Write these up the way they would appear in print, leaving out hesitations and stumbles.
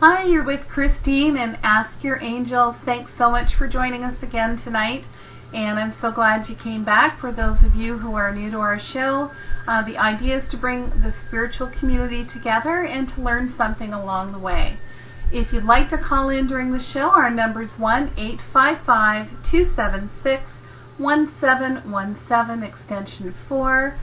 Hi, you're with Christine and Ask Your Angels. Thanks so much for joining us again tonight. And I'm so glad you came back. For those of you who are new to our show, the idea is to bring the spiritual community together and to learn something along the way. If you'd like to call in during the show, our number is 1-855-276-1717, extension 4.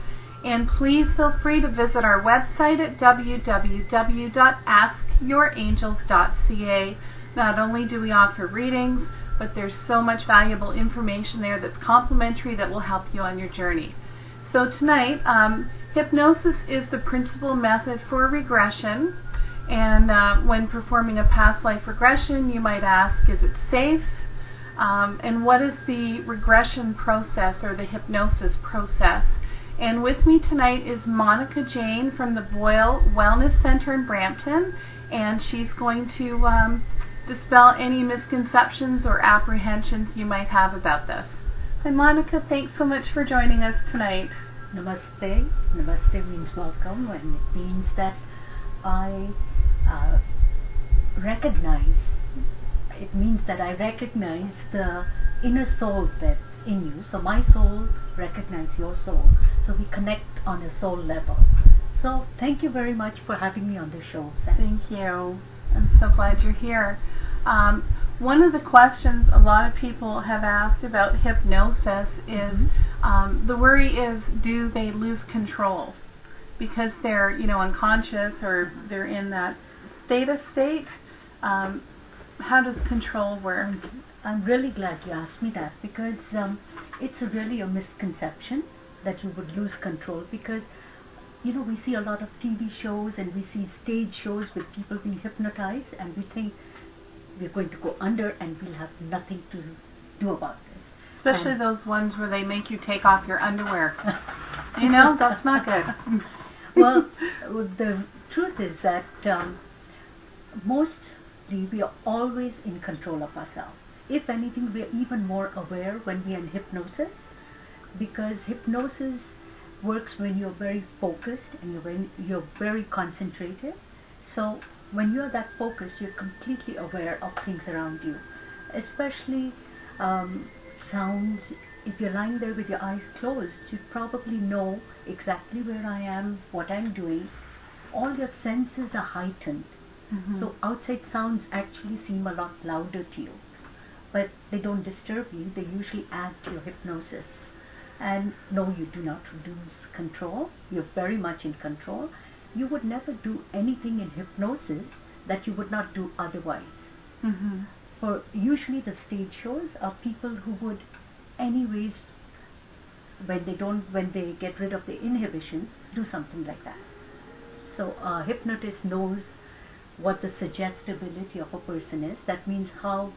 And please feel free to visit our website at www.askyourangels.ca. Not only do we offer readings, but there's so much valuable information there that's complimentary that will help you on your journey. So tonight, hypnosis is the principal method for regression. And when performing a past life regression, you might ask, is it safe? And what is the regression process or the hypnosis process? And with me tonight is Monica Jane from the Boyle Wellness Center in Brampton, and she's going to dispel any misconceptions or apprehensions you might have about this. Hi Monica, thanks so much for joining us tonight. Namaste. Namaste means welcome, and it means that I recognize the inner soul that's in you. So my soul recognizes your soul. So we connect on a soul level. So thank you very much for having me on the show, Sam. Thank you. I'm so glad you're here. One of the questions a lot of people have asked about hypnosis is the worry is, do they lose control because they're unconscious or they're in that theta state? How does control work? I'm really glad you asked me that, because it's really a misconception that you would lose control, because we see a lot of TV shows and we see stage shows with people being hypnotized, and we think we're going to go under and we'll have nothing to do about this. Especially those ones where they make you take off your underwear. That's not good. Well, the truth is that mostly we are always in control of ourselves. If anything, we are even more aware when we are in hypnosis, because hypnosis works when you're very focused and when you're very concentrated. So when you're that focused, you're completely aware of things around you, especially sounds. If you're lying there with your eyes closed, you probably know exactly where I am, what I'm doing. All your senses are heightened. So outside sounds actually seem a lot louder to you, but they don't disturb you. They usually add to your hypnosis. And no, you do not lose control. You're very much in control. You would never do anything in hypnosis that you would not do otherwise. For usually the stage shows are people who would anyways, when they get rid of the inhibitions, do something like that. So a hypnotist knows what the suggestibility of a person is. That means how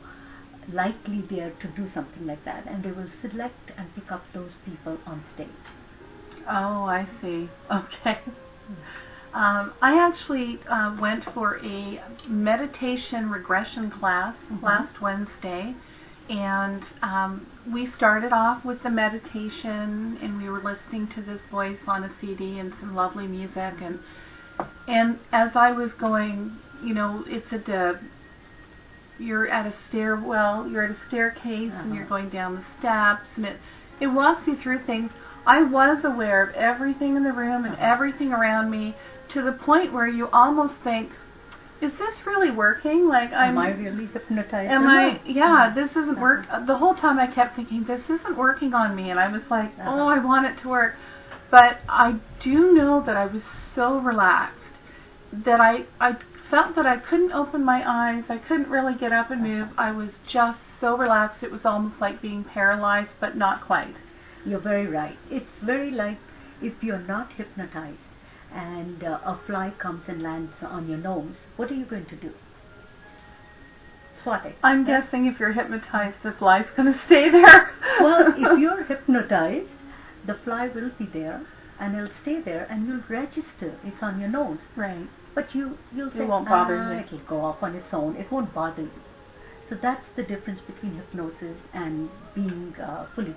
likely they are to do something like that, and they will select and pick up those people on stage. Oh, I see. Okay. I actually went for a meditation regression class last Wednesday, and we started off with the meditation, and we were listening to this voice on a CD and some lovely music, and as I was going, it's you're at a stairwell, you're at a staircase, and you're going down the steps, and it walks you through things. I was aware of everything in the room and everything around me, to the point where you almost think, is this really working? Like, am I really hypnotized? This isn't work. The whole time I kept thinking, this isn't working on me, and I was like, oh, I want it to work. But I do know that I was so relaxed that I felt that I couldn't open my eyes. I couldn't really get up and move. I was just so relaxed. It was almost like being paralyzed, but not quite. You're very right. It's very like if you're not hypnotized and a fly comes and lands on your nose, what are you going to do? Swat it. I'm guessing if you're hypnotized, the fly's going to stay there. Well, if you're hypnotized, the fly will be there and it'll stay there, and you'll register it's on your nose. Right. But you'll say, it won't bother you. It'll go off on its own. It won't bother you. So that's the difference between hypnosis and being fully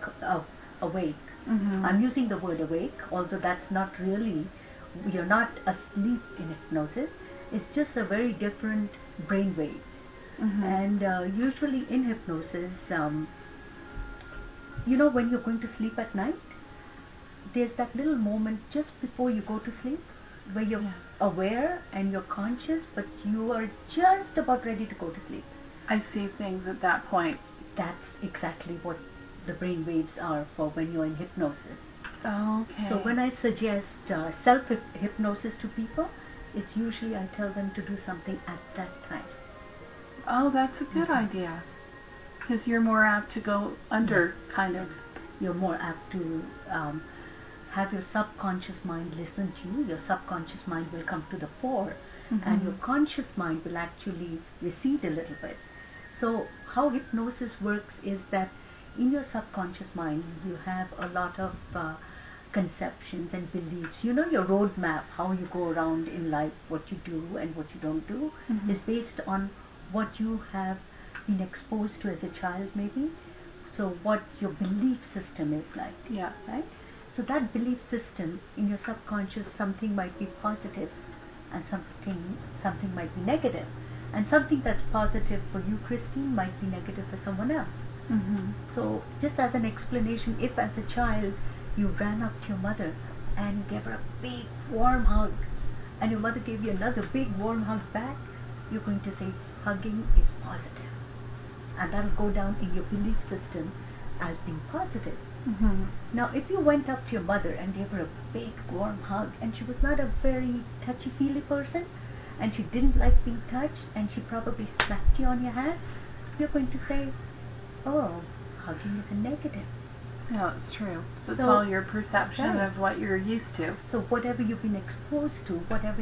awake. I'm using the word awake, although that's not really, you're not asleep in hypnosis. It's just a very different brainwave. And usually in hypnosis, when you're going to sleep at night, there's that little moment just before you go to sleep where you're aware and you're conscious, but you are just about ready to go to sleep. I see things at that point. That's exactly what the brain waves are for when you're in hypnosis. Okay. So when I suggest self-hypnosis to people, it's usually I tell them to do something at that time. Oh, that's a good idea. Because you're more apt to go under, kind of. You're more apt to have your subconscious mind listen to you. Your subconscious mind will come to the fore, and your conscious mind will actually recede a little bit. So how hypnosis works is that in your subconscious mind, you have a lot of conceptions and beliefs. Your roadmap, how you go around in life, what you do and what you don't do, is based on what you have been exposed to as a child, maybe. So what your belief system is like. Yeah. Right? So that belief system in your subconscious, something might be positive and something might be negative. And something that's positive for you, Christine, might be negative for someone else. So just as an explanation, if as a child you ran up to your mother and gave her a big warm hug, and your mother gave you another big warm hug back, you're going to say hugging is positive. And that'll go down in your belief system as being positive. Now if you went up to your mother and gave her a big warm hug, and she was not a very touchy-feely person, and she didn't like being touched, and she probably slapped you on your hand, you're going to say, oh, hugging is a negative. No, it's true. So it's all your perception of what you're used to. So whatever you've been exposed to, whatever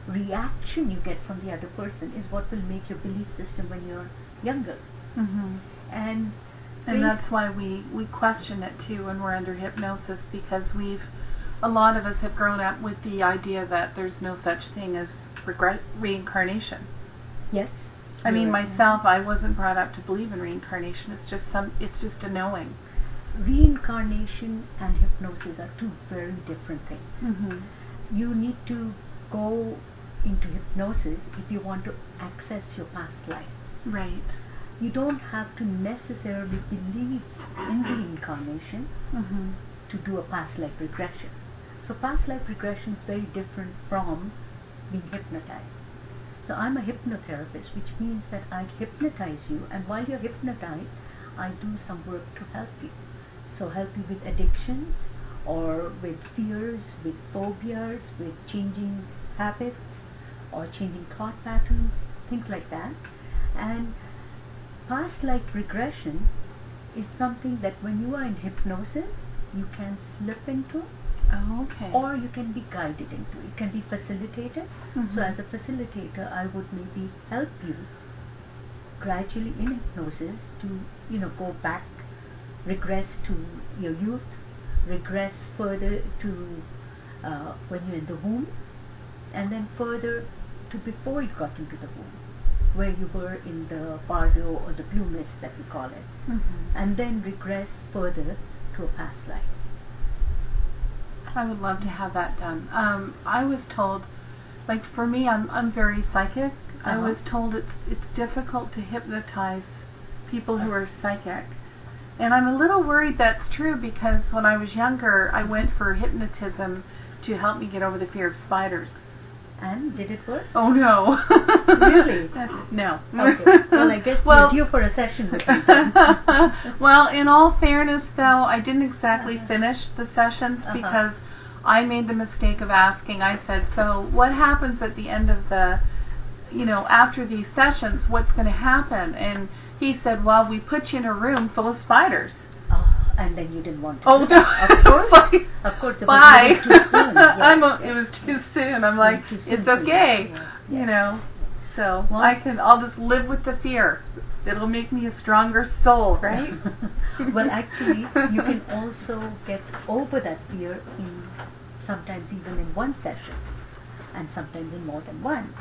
reaction you get from the other person is what will make your belief system when you're younger. And that's why we question it too when we're under hypnosis, because a lot of us have grown up with the idea that there's no such thing as reincarnation. Yes. I mean, myself, I wasn't brought up to believe in reincarnation. It's just a knowing. Reincarnation and hypnosis are two very different things. You need to go into hypnosis if you want to access your past life. Right. You don't have to necessarily believe in reincarnation to do a past life regression. So past life regression is very different from being hypnotized. So I'm a hypnotherapist, which means that I hypnotize you, and while you're hypnotized, I do some work to help you. So help you with addictions, or with fears, with phobias, with changing habits, or changing thought patterns, things like that. And past life regression is something that when you are in hypnosis, you can slip into. Okay. Or you can be guided into. It can be facilitated. So as a facilitator, I would maybe help you gradually in hypnosis to go back, regress to your youth, regress further to when you're in the womb, and then further to before you got into the womb, where you were in the bardo or the blue mist that we call it, and then regress further to a past life. I would love to have that done. I was told, like for me, I'm very psychic. I was told it's difficult to hypnotize people who are psychic. And I'm a little worried that's true, because when I was younger, I went for hypnotism to help me get over the fear of spiders. And did it work? Oh no. Really? No. Okay. Well, I guess you're due for a session with me then. Well, in all fairness though, I didn't exactly finish the sessions because I made the mistake of asking. I said, so what happens at the end of the, after these sessions, what's going to happen? And he said, well, we put you in a room full of spiders. And then you didn't want to. Oh, no. Of course, it bye. was too soon. Yes. It was too soon. I'm like, it's okay. So I'll just live with the fear. It'll make me a stronger soul, right? Well, actually, you can also get over that fear sometimes even in one session, and sometimes in more than one.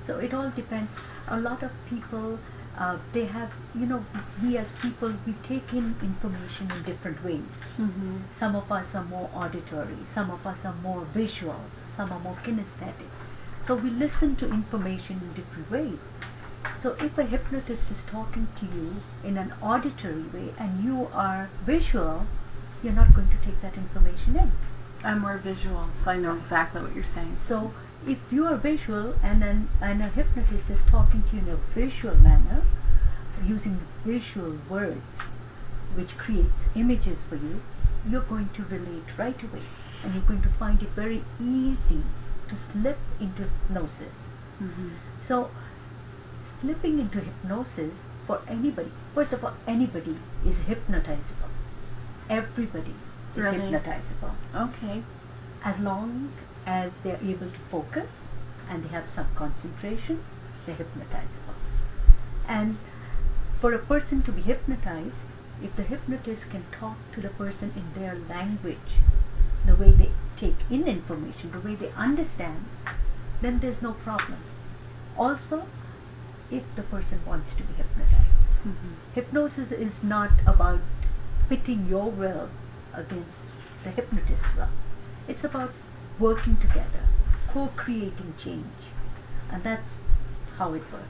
So it all depends. A lot of people, they have, we as people, we take in information in different ways. Some of us are more auditory, some of us are more visual, some are more kinesthetic. So we listen to information in different ways. So if a hypnotist is talking to you in an auditory way and you are visual, you're not going to take that information in. I'm more visual, so I know exactly what you're saying. So if you are visual and a hypnotist is talking to you in a visual manner, using visual words, which creates images for you, you're going to relate right away, and you're going to find it very easy to slip into hypnosis. Mm-hmm. So slipping into hypnosis for anybody, first of all, anybody is hypnotizable. Everybody is Really? hypnotizable. Okay. As long as they're able to focus and they have some concentration, they're hypnotizable. And for a person to be hypnotized, if the hypnotist can talk to the person in their language, the way they take in information, the way they understand, then there's no problem. Also, if the person wants to be hypnotized. Mm-hmm. Hypnosis is not about pitting your will against the hypnotist's will. It's about working together, co-creating change, and that's how it works.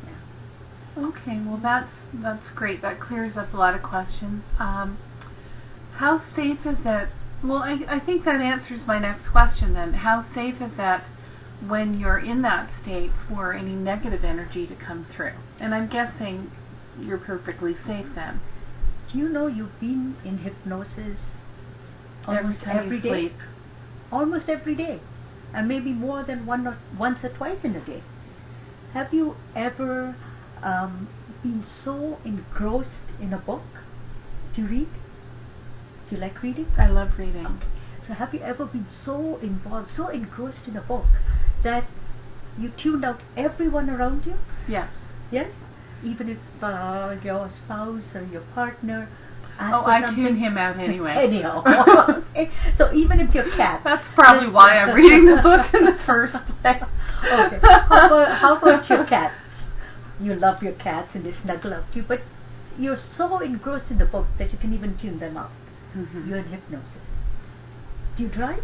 Yeah. Okay, well that's great. That clears up a lot of questions. How safe is it? Well, I think that answers my next question then. How safe is that when you're in that state for any negative energy to come through? And I'm guessing you're perfectly safe then. Do you know you've been in hypnosis almost Every time every you day? sleep. Almost every day, and maybe more than once or twice in a day. Have you ever been so engrossed in a book? Do you read? Do you like reading? I love reading. So have you ever been so involved, so engrossed in a book that you tuned out everyone around you? Yes. Yes? Even if your spouse or your partner asks Oh, for I something. tune him out anyway. Anyhow. Okay. So even if your cat... That's probably why I'm reading the book in the first place. Okay. How about your cats? You love your cats and they snuggle up to you, but you're so engrossed in the book that you can even tune them out. Mm-hmm. You're in hypnosis. Do you drive?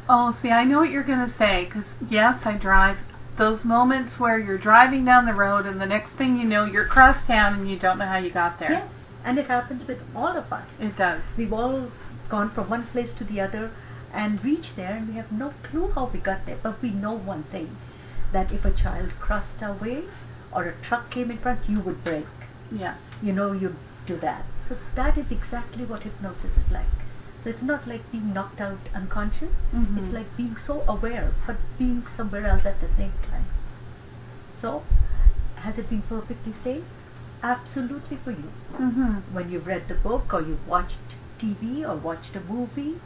Oh, see, I know what you're going to say, because yes, I drive. Those moments where you're driving down the road and the next thing you know, you're across town and you don't know how you got there. Yes, and it happens with all of us. It does. We've all gone from one place to the other and reached there, and we have no clue how we got there, but we know one thing, that if a child crossed our way or a truck came in front, you would brake. Yes. You know, you'd do that. So that is exactly what hypnosis is like. So it's not like being knocked out unconscious. Mm-hmm. It's like being so aware, but being somewhere else at the same time. So, has it been perfectly safe? Absolutely for you. Mm-hmm. When you've read the book, or you've watched TV, or watched a movie,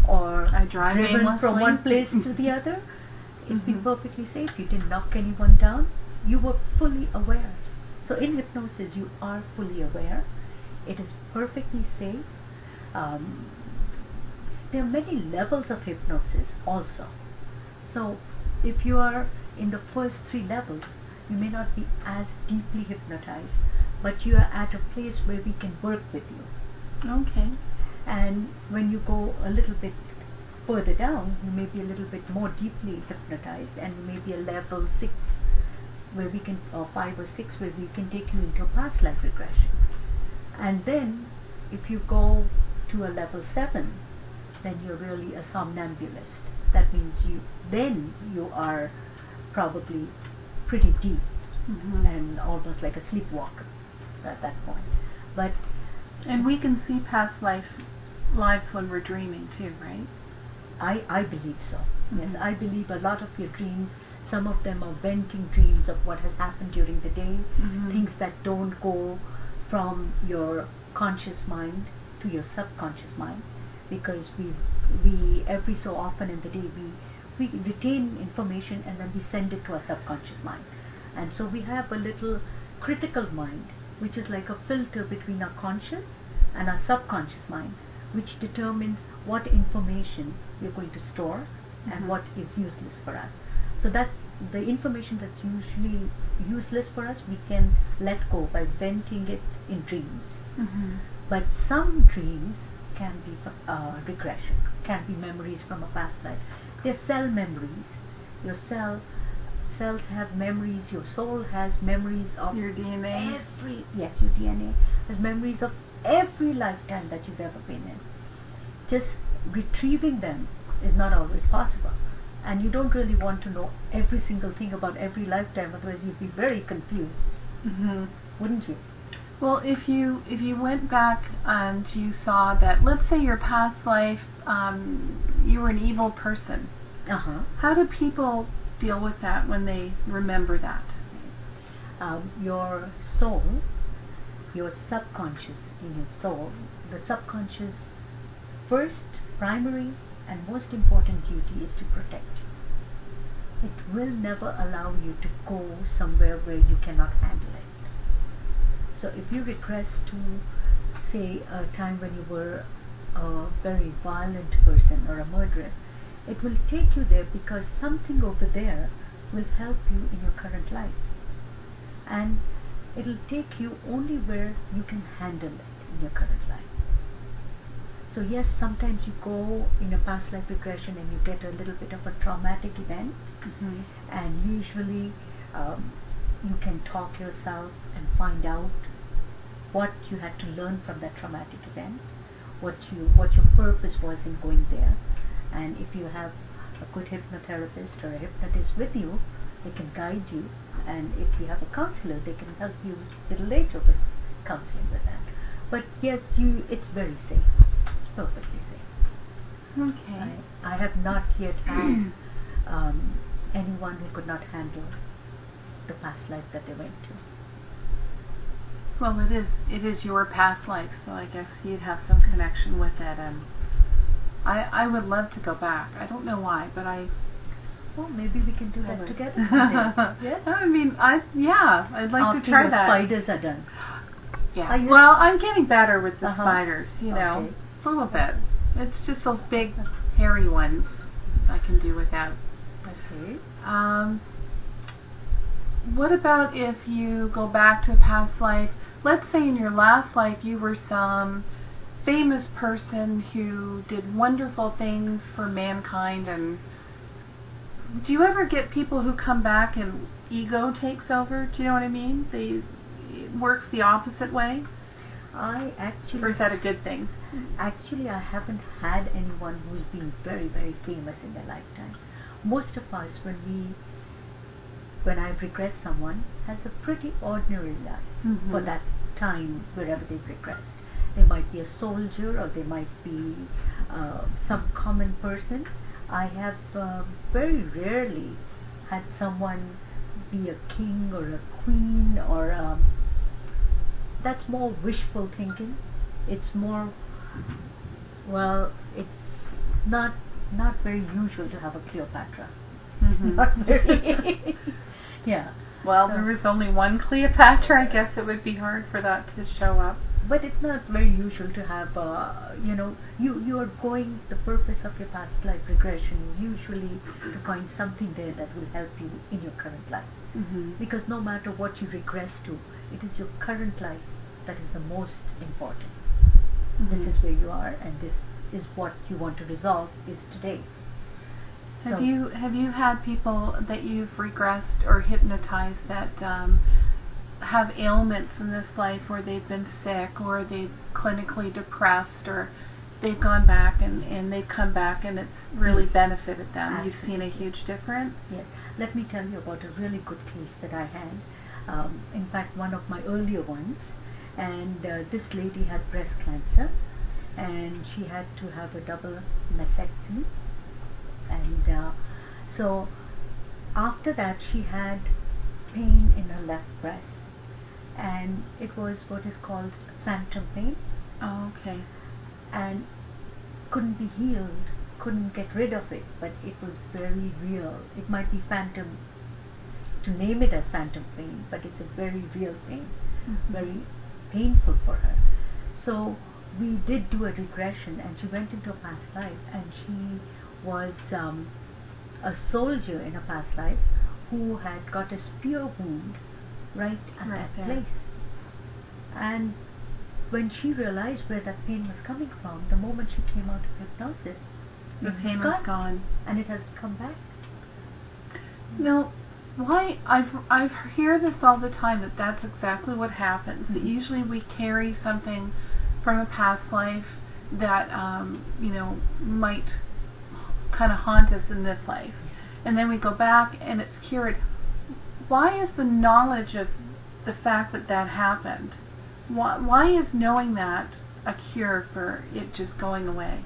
or I drive driven aimlessly from one place to the other, it's been Mhm. perfectly safe. You didn't knock anyone down. You were fully aware. So in hypnosis, you are fully aware. It is perfectly safe. There are many levels of hypnosis also. So if you are in the first 3 levels, you may not be as deeply hypnotized, but you are at a place where we can work with you. Okay. And when you go a little bit further down, you may be a little bit more deeply hypnotized, and you may be a level 6 where we can, or 5 or 6 where we can take you into a past life regression. And then if you go to a level 7, then you're really a somnambulist. That means you are probably pretty deep Mm-hmm. and almost like a sleepwalker at that point. But And we can see past lives when we're dreaming too, right? I believe so. Mhm. Yes, I believe a lot of your dreams, some of them are venting dreams of what has happened during the day, Mhm. things that don't go from your conscious mind to your subconscious mind, because we every so often in the day we retain information and then we send it to our subconscious mind. And so we have a little critical mind, which is like a filter between our conscious and our subconscious mind, which determines what information we're going to store and Mhm. what is useless for us. So that the information that's usually useless for us, we can let go by venting it in dreams. Mm-hmm. But some dreams can be regression, can be memories from a past life. They're cell memories. Your cells have memories, your soul has memories of Your DNA. your DNA has memories of every lifetime that you've ever been in. Just retrieving them is not always possible. And you don't really want to know every single thing about every lifetime, otherwise you'd be very confused, wouldn't you? Well, if you went back and you saw that, let's say your past life, you were an evil person. How do people deal with that when they remember that? Your soul, your subconscious in your soul, the subconscious first, primary and most important duty is to protect you. It will never allow you to go somewhere where you cannot handle it. So if you regress to, say, a time when you were a very violent person or a murderer, it will take you there because something over there will help you in your current life. And it'll take you only where you can handle it in your current life. So yes, sometimes you go in a past life regression and you get a little bit of a traumatic event, and usually you can talk yourself and find out what you had to learn from that traumatic event, what your purpose was in going there. And if you have a good hypnotherapist or a hypnotist with you, they can guide you. And if you have a counselor, they can help you a little later with counseling with that. But yes, it's very safe. It's perfectly safe. Okay. I have not yet had anyone who could not handle the past life that they went to. Well, it is your past life, so I guess you'd have some connection with it, and I would love to go back. I don't know why, but well, maybe we can do that together. Yes? I mean, I'd like to try the that. Spiders are done. Yeah. Well, I'm getting better with the spiders, you know. Okay. A little bit. It's just those big, hairy ones I can do without. Okay. What about if you go back to a past life? Let's say in your last life you were some famous person who did wonderful things for mankind, and do you ever get people who come back and ego takes over? Do you know what I mean? It works the opposite way? Or is that a good thing? Actually, I haven't had anyone who's been very, very famous in their lifetime. Most of us, when I regress someone, has a pretty ordinary life for that time wherever they've regressed. They might be a soldier, or they might be some common person. I have very rarely had someone be a king or a queen, or that's more wishful thinking. It's more, well, it's not very usual to have a Cleopatra. Not very. Yeah. Well, there was only one Cleopatra. I guess it would be hard for that to show up. But it's not very usual to have, you are going, the purpose of your past life regression is usually to find something there that will help you in your current life. Because no matter what you regress to, it is your current life that is the most important. This is where you are, and this is what you want to resolve is today. Have you had people that you've regressed or hypnotized that have ailments in this life, where they've been sick, or they've clinically depressed, or they've gone back and they've come back and it's really benefited them? Absolutely. You've seen a huge difference? Yes. Let me tell you about a really good case that I had. In fact, one of my earlier ones. And this lady had breast cancer, and she had to have a double mastectomy. And so after that, she had pain in her left breast, and it was what is called phantom pain. Oh, okay. And couldn't be healed, couldn't get rid of it, but it was very real. It might be phantom, to name it as phantom pain, but it's a very real pain, very painful for her. So we did do a regression, and she went into a past life, and she was a soldier in a past life who had got a spear wound right at that place. And when she realized where that pain was coming from, the moment she came out of hypnosis, the pain was gone. And it has come back. No, why I've hear this all the time, that that's exactly what happens. That usually we carry something from a past life that might kind of haunt us in this life, and then we go back and it's cured. Why is the knowledge of the fact that that happened? Why is knowing that a cure for it just going away?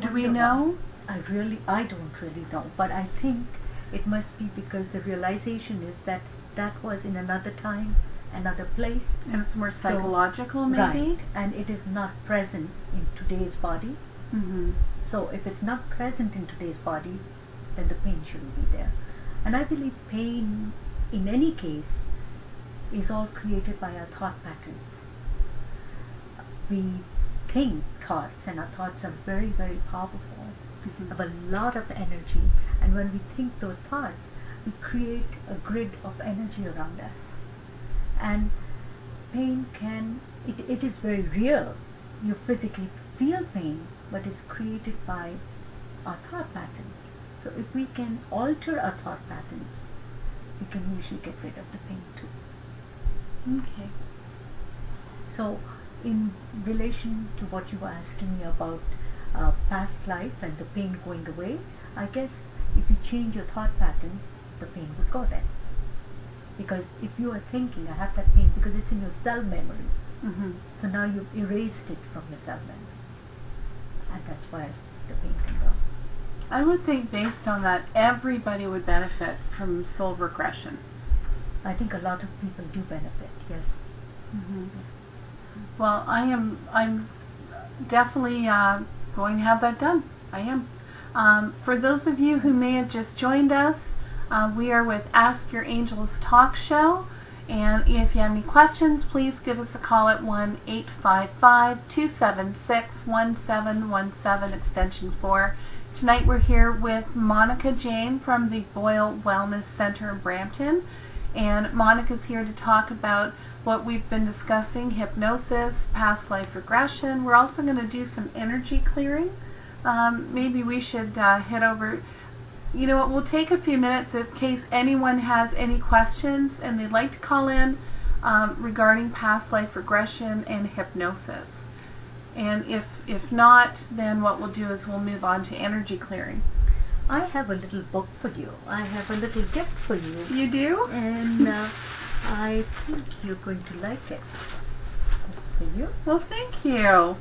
Do we know? I don't really know, but I think it must be because the realization is that that was in another time, another place. And it's more psychological, maybe? Right, and it is not present in today's body. Mm-hmm. So if it's not present in today's body, then the pain shouldn't be there. And I believe pain, in any case, is all created by our thought patterns. We think thoughts, and our thoughts are very, very powerful. Have a lot of energy, and when we think those thoughts, we create a grid of energy around us. And pain it is very real. You physically feel pain, but it's created by our thought patterns. So if we can alter our thought patterns, we can usually get rid of the pain too. Okay. So in relation to what you were asking me about past life and the pain going away, I guess if you change your thought patterns, the pain would go then. Because if you are thinking, I have that pain because it's in your cell memory, so now you've erased it from your cell memory, and that's why the pain can go. I would think based on that, everybody would benefit from soul regression. I think a lot of people do benefit, yes. Well, I'm definitely going to have that done. I am. For those of you who may have just joined us, we are with Ask Your Angels Talk Show, and if you have any questions, please give us a call at 1-855-276-1717, extension 4. Tonight we're here with Monica Jane from the Boyle Wellness Center in Brampton, and Monica's here to talk about what we've been discussing: hypnosis, past life regression. We're also going to do some energy clearing. Maybe we should head over. You know what, we'll take a few minutes in case anyone has any questions and they'd like to call in regarding past life regression and hypnosis. And if not, then what we'll do is we'll move on to energy clearing. I have a little book for you. I have a little gift for you. You do? And I think you're going to like it. It's for you. Well, thank you.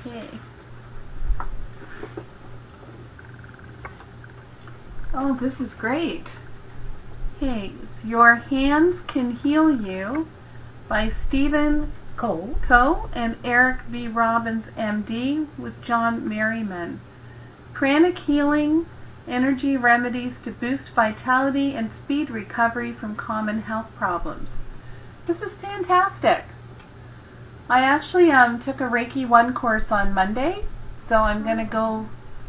Okay. Oh, this is great. Okay, it's Your Hands Can Heal You by Stephen Coe and Eric V. Robbins, MD, with John Merriman. Pranic healing, energy remedies to boost vitality and speed recovery from common health problems. This is fantastic. I actually took a Reiki 1 course on Monday, so I'm going to go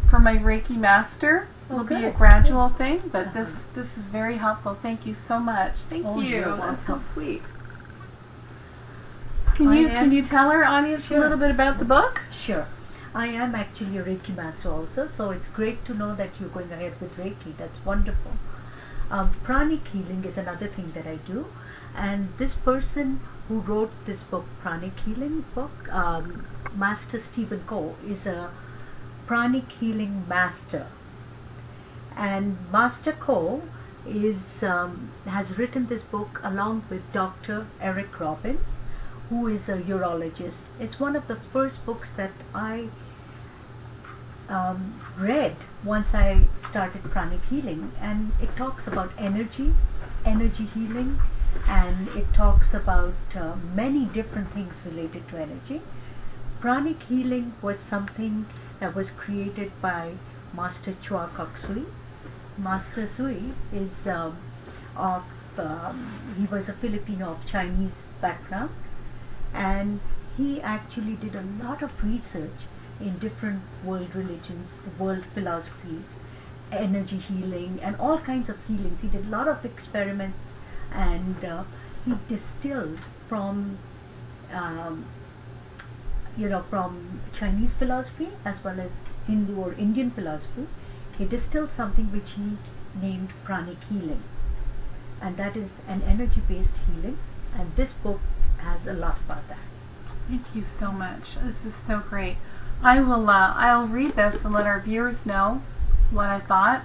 for my Reiki Master. It'll be a gradual thing, but this is very helpful. Thank you so much. Thank you. That's so sweet. Can you tell our audience a little bit about the book? Sure. I am actually a Reiki Master also, so it's great to know that you're going ahead with Reiki. That's wonderful. Pranic healing is another thing that I do, and this person who wrote this book, Pranic Healing book, Master Stephen Coe, is a pranic healing master. And Master Coe has written this book along with Dr. Eric Robbins, who is a urologist. It's one of the first books that I read once I started pranic healing, and it talks about energy healing, and it talks about many different things related to energy. Pranic healing was something that was created by Master Chua Kok Sui. Master Sui is he was a Filipino of Chinese background, and he actually did a lot of research in different world religions, world philosophies, energy healing, and all kinds of healings. He did a lot of experiments, and he distilled from from Chinese philosophy as well as Hindu or Indian philosophy. he distilled something which he named pranic healing, and that is an energy-based healing, and this book has a lot about that. Thank you so much. This is so great. I'll read this and let our viewers know what I thought.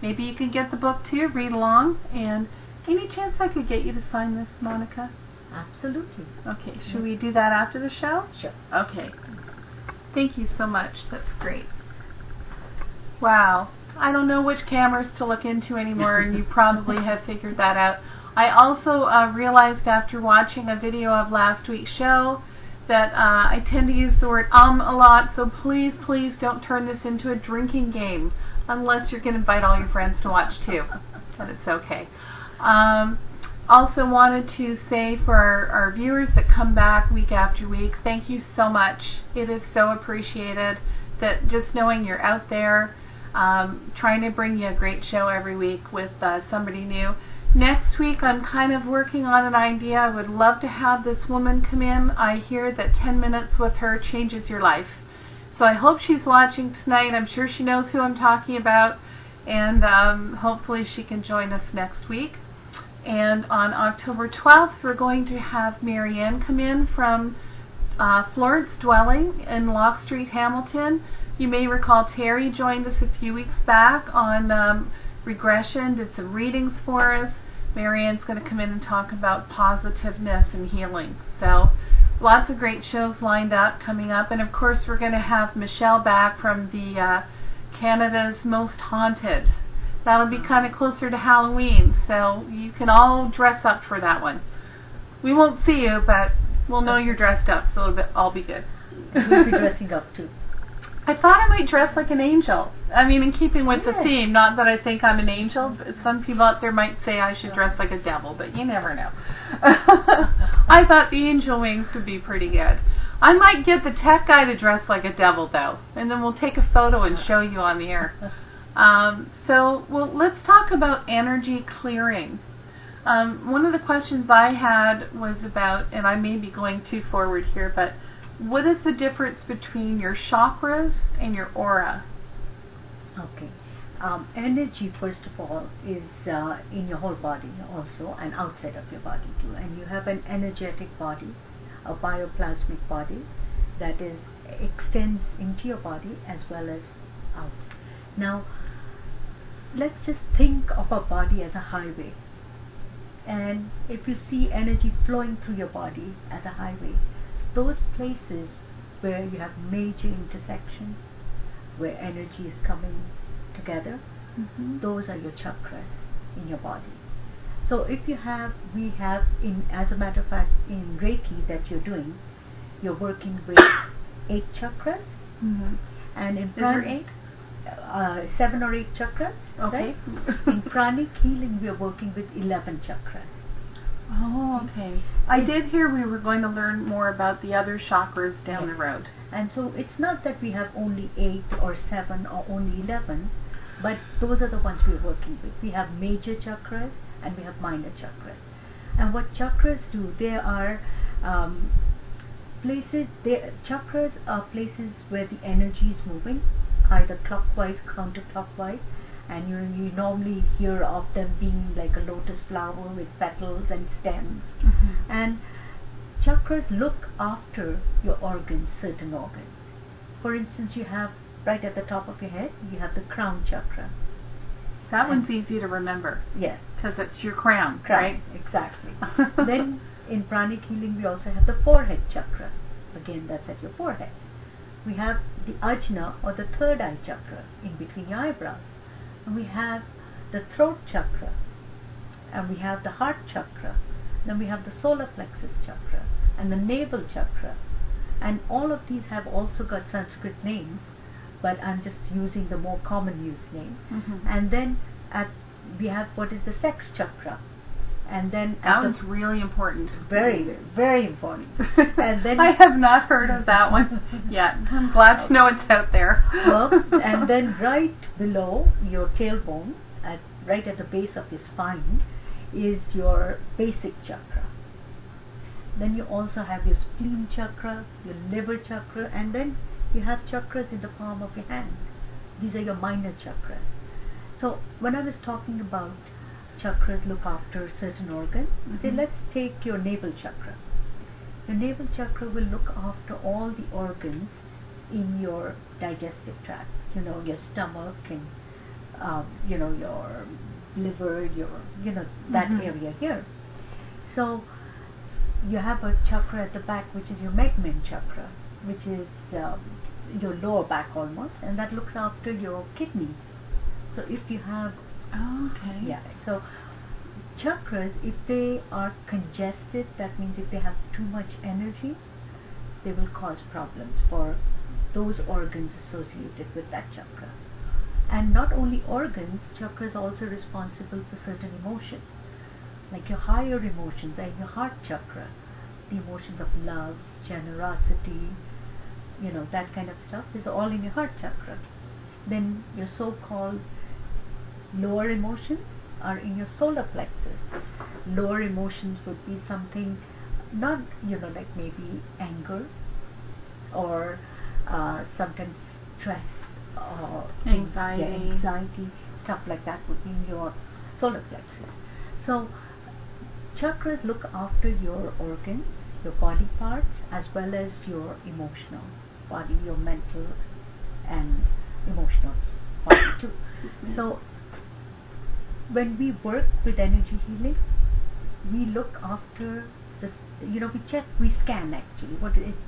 Maybe you can get the book too, read along, and any chance I could get you to sign this, Monica? Absolutely. Okay, should we do that after the show? Sure. Okay. Thank you so much. That's great. Wow. I don't know which cameras to look into anymore, and you probably have figured that out. I also realized after watching a video of last week's show that I tend to use the word a lot, so please, please don't turn this into a drinking game unless you're going to invite all your friends to watch too. But it's okay. Also wanted to say for our viewers that come back week after week, thank you so much. It is so appreciated that just knowing you're out there, trying to bring you a great show every week with somebody new. Next week I'm kind of working on an idea. I would love to have this woman come in. I hear that 10 minutes with her changes your life. So I hope she's watching tonight. I'm sure she knows who I'm talking about, and hopefully she can join us next week. And on October 12th we're going to have Marianne come in from Florence Dwelling in Lock Street, Hamilton. You may recall Terry joined us a few weeks back on regression, did some readings for us. Marianne's going to come in and talk about positiveness and healing. So lots of great shows lined up coming up, and of course we're going to have Michelle back from the Canada's Most Haunted. That'll be kind of closer to Halloween, so you can all dress up for that one. We won't see you, but we'll know you're dressed up, so it'll all be good. We'll be dressing up too. I thought I might dress like an angel. I mean, in keeping with the theme, not that I think I'm an angel, but some people out there might say I should dress like a devil, but you never know. I thought the angel wings would be pretty good. I might get the tech guy to dress like a devil, though, and then we'll take a photo and show you on the air. Let's talk about energy clearing. One of the questions I had was about, and I may be going too forward here, but what is the difference between your chakras and your aura? Okay. Energy, first of all, is in your whole body also, and outside of your body too. And you have an energetic body, a bioplasmic body that extends into your body as well as out. Now, let's just think of our body as a highway. And if you see energy flowing through your body as a highway, those places where you have major intersections, where energy is coming together, those are your chakras in your body. So if we have, as a matter of fact, in Reiki that you're doing, you're working with 8 chakras, and in pranic, 7 or 8 chakras. Okay. Right? In pranic healing, we are working with 11 chakras. Oh, okay. I did hear we were going to learn more about the other chakras down the road. And so it's not that we have only 8 or 7 or only 11, but those are the ones we're working with. We have major chakras and we have minor chakras. And what chakras do, they are chakras are places where the energy is moving, either clockwise, counterclockwise, and you normally hear of them being like a lotus flower with petals and stems. And chakras look after your organs, certain organs. For instance, you have right at the top of your head, you have the crown chakra. That one's easy to remember. Yes. Because it's your crown, right? Exactly. Then in pranic healing we also have the forehead chakra. Again, that's at your forehead. We have the ajna, or the third eye chakra, in between your eyebrows. And we have the throat chakra, and we have the heart chakra, then we have the solar plexus chakra, and the navel chakra. And all of these have also got Sanskrit names, but I'm just using the more common used name. And then we have what is the sex chakra. And then that one's really important. Very, very important. And then I have not heard of that one yet. I'm glad to know it's out there. Well, and then right below your tailbone, right at the base of your spine, is your basic chakra. Then you also have your spleen chakra, your liver chakra, and then you have chakras in the palm of your hand. These are your minor chakras. So when I was talking about chakras look after certain organs, say let's take your navel chakra. Your navel chakra will look after all the organs in your digestive tract, your stomach and your liver, that area here. So you have a chakra at the back which is your Megmen chakra, which is your lower back almost, and that looks after your kidneys. So if you have so chakras, if they are congested, that means if they have too much energy, they will cause problems for those organs associated with that chakra. And not only organs, chakras are also responsible for certain emotions. Like your higher emotions are in your heart chakra, the emotions of love, generosity, that kind of stuff is all in your heart chakra. Then your so-called lower emotions are in your solar plexus. Lower emotions would be something not, like maybe anger or sometimes stress or anxiety, stuff like that would be in your solar plexus. So chakras look after your organs, your body parts, as well as your emotional body, your mental and emotional body too. So when we work with energy healing, we look after this, we scan actually.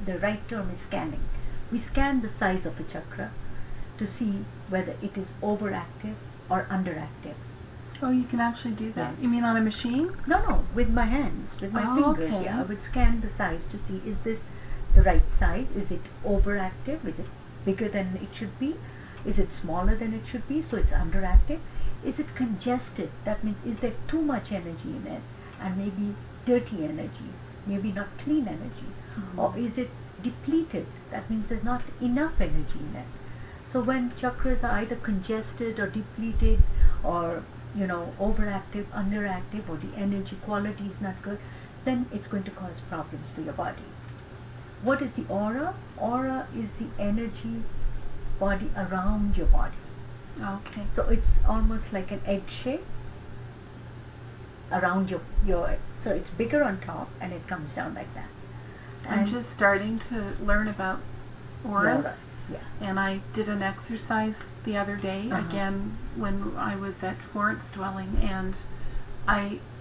The right term is scanning. We scan the size of a chakra to see whether it is overactive or underactive. Oh, you can actually do that? Yeah. You mean on a machine? No, with my hands, with my fingers. Okay. Yeah, I would scan the size to see, is this the right size? Is it overactive? Is it bigger than it should be? Is it smaller than it should be, so it's underactive? Is it congested? That means, is there too much energy in it, and maybe dirty energy, maybe not clean energy? Or is it depleted? That means there's not enough energy in it. So when chakras are either congested or depleted, or overactive, underactive, or the energy quality is not good, then it's going to cause problems to your body. What is the aura? Aura is the energy body around your body. Okay. So it's almost like an egg shape around your so it's bigger on top and it comes down like that. I'm just starting to learn about auras. Aura, yeah. And I did an exercise the other day, again, when I was at Florence Dwelling, and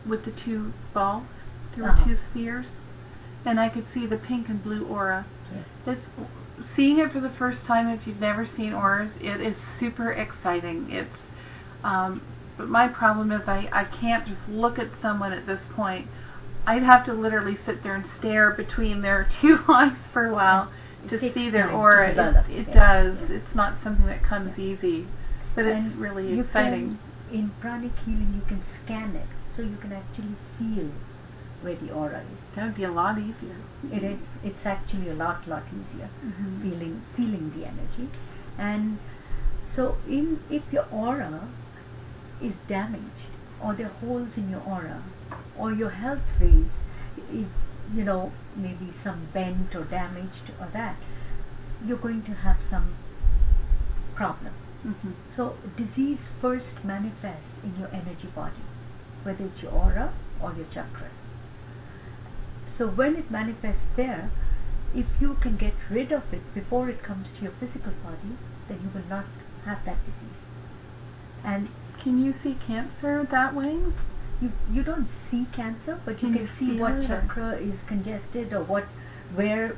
with the two balls, there were two spheres, and I could see the pink and blue aura. Yeah. Seeing it for the first time, if you've never seen auras, it is super exciting. But my problem is I can't just look at someone at this point. I'd have to literally sit there and stare between their two eyes for a while to see their aura. It does. Yeah. It's not something that comes easy, but it's really exciting. In pranic healing, you can scan it, so you can actually feel where the aura is. That would be a lot easier. It is. It's actually a lot easier, feeling the energy. And so if your aura is damaged, or there are holes in your aura, or your health rays is, maybe some bent or damaged or that, you're going to have some problem. So disease first manifests in your energy body, whether it's your aura or your chakra. So when it manifests there, if you can get rid of it before it comes to your physical body, then you will not have that disease. And can you see cancer that way? You don't see cancer, but you can see what chakra is congested, or where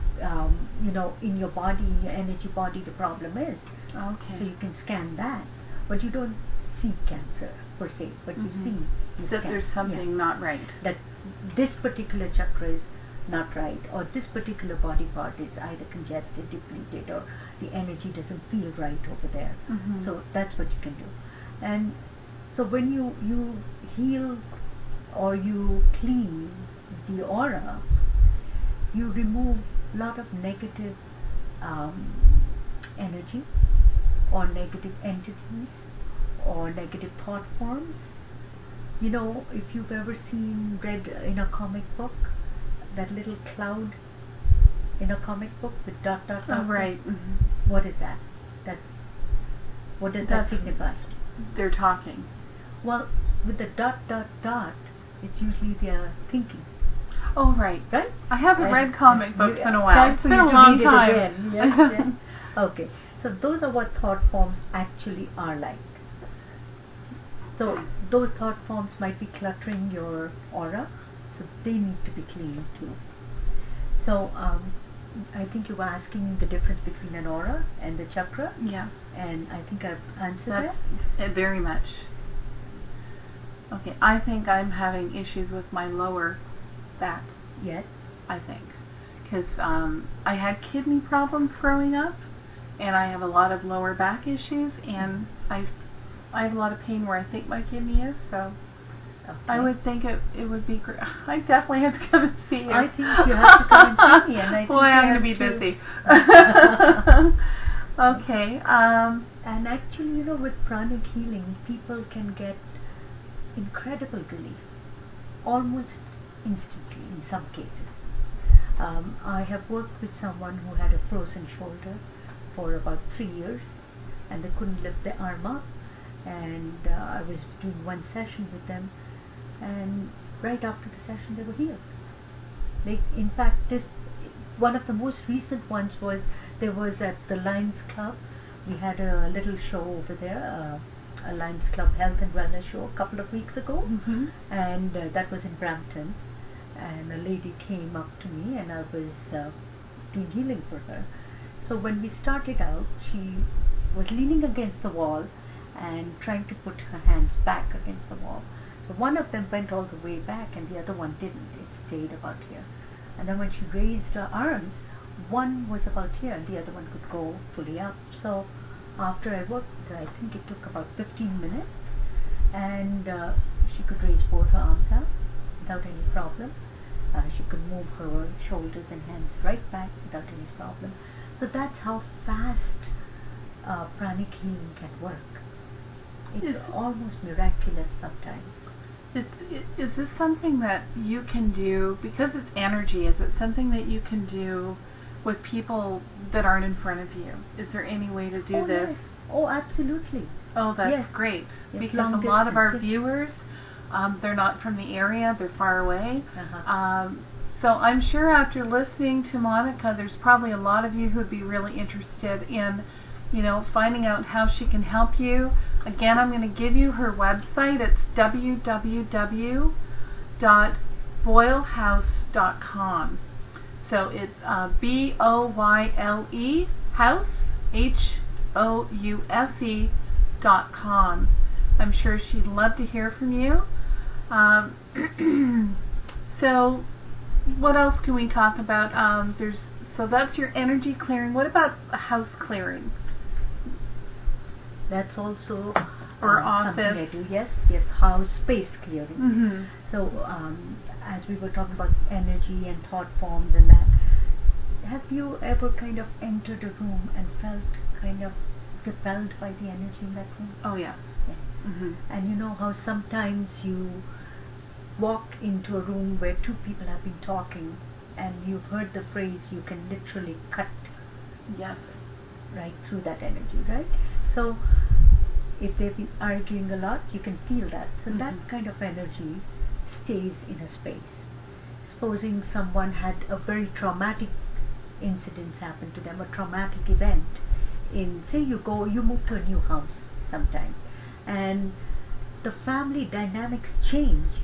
in your body, in your energy body, the problem is. Okay. So you can scan that, but you don't see cancer per se, but you see that there's something not right. That this particular chakra is not right, or this particular body part is either congested, depleted, or the energy doesn't feel right over there. So that's what you can do. And so when you heal or you clean the aura, you remove a lot of negative energy, or negative entities, or negative thought forms. If you've ever read in a comic book, that little cloud in a comic book with dot. Oh, right. What is that? What does that signify? They're talking. Well, with the dot, it's usually they're thinking. Oh, right. Right? I haven't read comic books in a while. Time It's for been you a to long read time. it again. Yes, yes. Okay. So those are what thought forms actually are like. So those thought forms might be cluttering your aura, so they need to be cleaned too. So I think you were asking the difference between an aura and the chakra. Yes. And I think I've answered That's very much. Okay, I think I'm having issues with my lower back. Yes. I think. Because I had kidney problems growing up, and I have a lot of lower back issues, and I have a lot of pain where I think my kidney is, so Okay. I would think it would be great. I definitely have to come and see you. I think you have to come and see me, and I think Boy, I'm going to be to busy. Okay. And actually, with pranic healing, people can get incredible relief, almost instantly in some cases. I have worked with someone who had a frozen shoulder for about 3 years, and they couldn't lift their arm up, and I was doing one session with them, and right after the session they were healed. In fact, one of the most recent ones was, there was at the Lions Club, we had a little show over there, a Lions Club Health and Wellness show a couple of weeks ago, and that was in Brampton, and a lady came up to me, and I was doing healing for her. So when we started out, she was leaning against the wall and trying to put her hands back against the wall. So one of them went all the way back and the other one didn't. It stayed about here. And then when she raised her arms, one was about here and the other one could go fully up. So after I worked with her, I think it took about 15 minutes, and she could raise both her arms up without any problem. She could move her shoulders and hands right back without any problem. So that's how fast pranic healing can work. It's almost miraculous sometimes. Is this something that you can do, because it's energy, is it something that you can do with people that aren't in front of you? Is there any way to do this? Yes. Oh, absolutely. Oh, that's Yes. great. Yes, Because long a lot of our distance. viewers, they're not from the area, they're far away. Uh-huh. So I'm sure after listening to Monica, there's probably a lot of you who'd be really interested in, finding out how she can help you. Again, I'm going to give you her website. It's www.boylehouse.com. So it's BOYLE house, HOUSE.com. I'm sure she'd love to hear from you. So what else can we talk about? So that's your energy clearing. What about a house clearing? That's also Or something I office. do. Yes, house space clearing. So as we were talking about energy and thought forms and that, have you ever kind of entered a room and felt kind of repelled by the energy in that room? Oh, yes. Yeah. And you know how sometimes you walk into a room where two people have been talking and you've heard the phrase, you can literally cut Yes. right through that energy, right? So if they've been arguing a lot, you can feel that. So that kind of energy stays in a space. Supposing someone had a very traumatic incident happen to them, a traumatic event, say you move to a new house sometime, and the family dynamics change.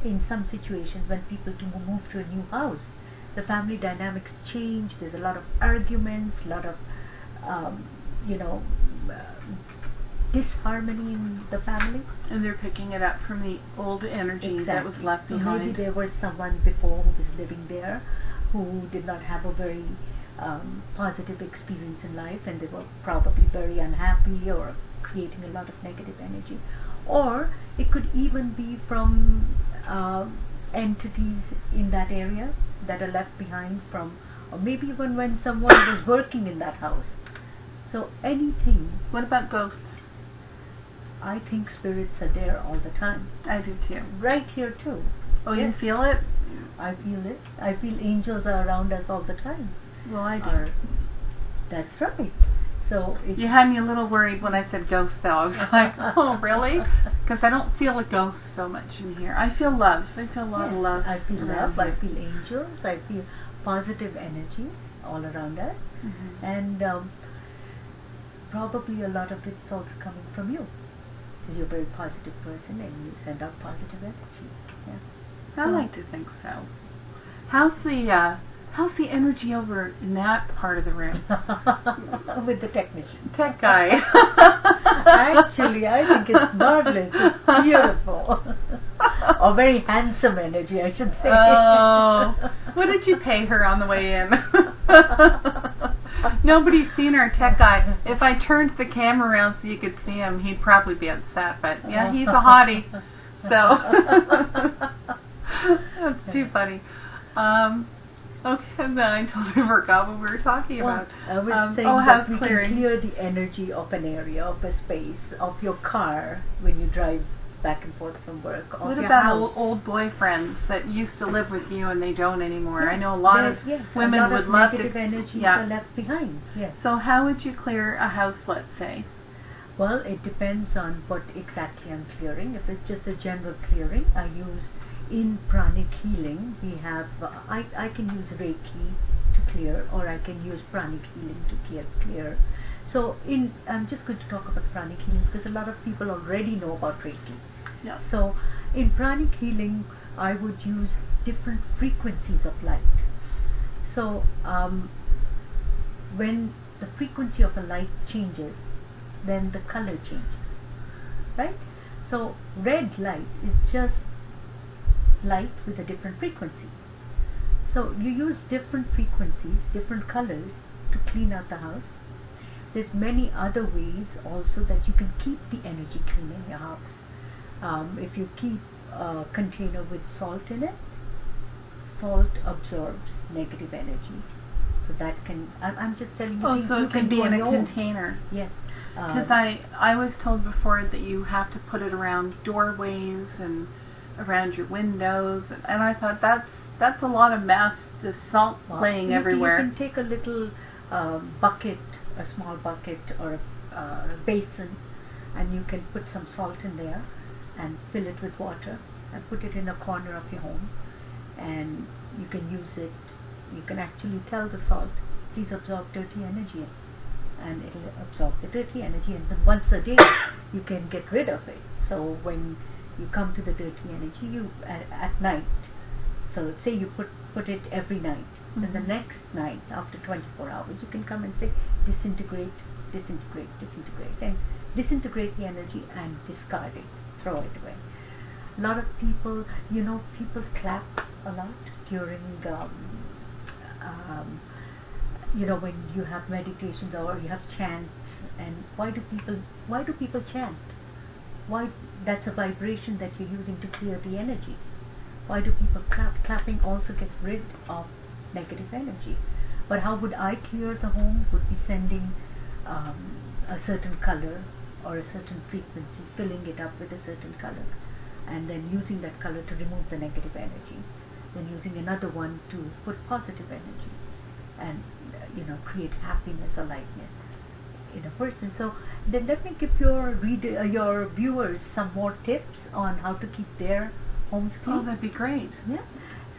In some situations, when people move to a new house, the family dynamics change. There's a lot of arguments, a lot of disharmony in the family. And they're picking it up from the old energy that was left so behind. maybe there was someone before who was living there who did not have a very positive experience in life, and they were probably very unhappy or creating a lot of negative energy. Or it could even be from entities in that area that are left behind from, or maybe even when someone was working in that house. So anything. What about ghosts? I think spirits are there all the time. I do too. Right here too. Oh, Yes. you feel it? I feel it. I feel angels are around us all the time. Well, I do. That's right. So you had me a little worried when I said ghost, though. I was like, oh, really? Because I don't feel a ghost so much in here. I feel love. I feel a lot of love. I feel love. I feel angels. I feel positive energies all around us, and probably a lot of it's also coming from you. Because you're a very positive person and you send out positive energy. Yeah. I like to think so. How's the energy over in that part of the room? With the technician. Tech guy. Actually, I think it's marvelous. It's beautiful. Or very handsome energy, I should say. Oh, what did you pay her on the way in? Nobody's seen our tech guy. If I turned the camera around so you could see him, he'd probably be upset. But yeah, he's a hottie. So that's too funny. Okay, then I totally forgot what we were talking about. I was saying that we can clear the energy of an area, of a space, of your car when you drive back and forth from work. Of what your about house. old boyfriends that used to live with you and they don't anymore? I know a lot of women would love to. Negative energies are left behind. Yes. So how would you clear a house, let's say? Well, it depends on what exactly I'm clearing. If it's just a general clearing, I use in pranic healing. We have I can use Reiki to clear, or I can use pranic healing to clear. So I'm just going to talk about pranic healing because a lot of people already know about Reiki. Yes. So in pranic healing, I would use different frequencies of light. So when the frequency of a light changes, then the color changes, right? So red light is just light with a different frequency. So you use different frequencies, different colors to clean out the house. There's many other ways also that you can keep the energy clean in your house. If you keep a container with salt in it, salt absorbs negative energy. So that can, I'm just telling you things so you it can be in a container. Yes. Because I was told before that you have to put it around doorways and around your windows, and I thought that's a lot of mess, the salt laying everywhere. You can take a little bucket, a small bucket or a basin, and you can put some salt in there and fill it with water and put it in a corner of your home, and you can use it. You can actually tell the salt, please absorb dirty energy, and it'll absorb the dirty energy, and then once a day you can get rid of it. So when you come to the dirty energy, you at night, so say you put it every night, then the next night after 24 hours you can come and say disintegrate, disintegrate, disintegrate, and disintegrate the energy and discard it, throw it away. A lot of people, people clap a lot during when you have meditations or you have chants. And why do people chant? Why? That's a vibration that you're using to clear the energy. Why do people clap? Clapping also gets rid of negative energy. But how would I clear the home? Would be sending a certain color or a certain frequency, filling it up with a certain color, and then using that color to remove the negative energy, then using another one to put positive energy, and create happiness or lightness in a person. So then let me give your viewers some more tips on how to keep their homes clean. Oh, that'd be great. Yeah.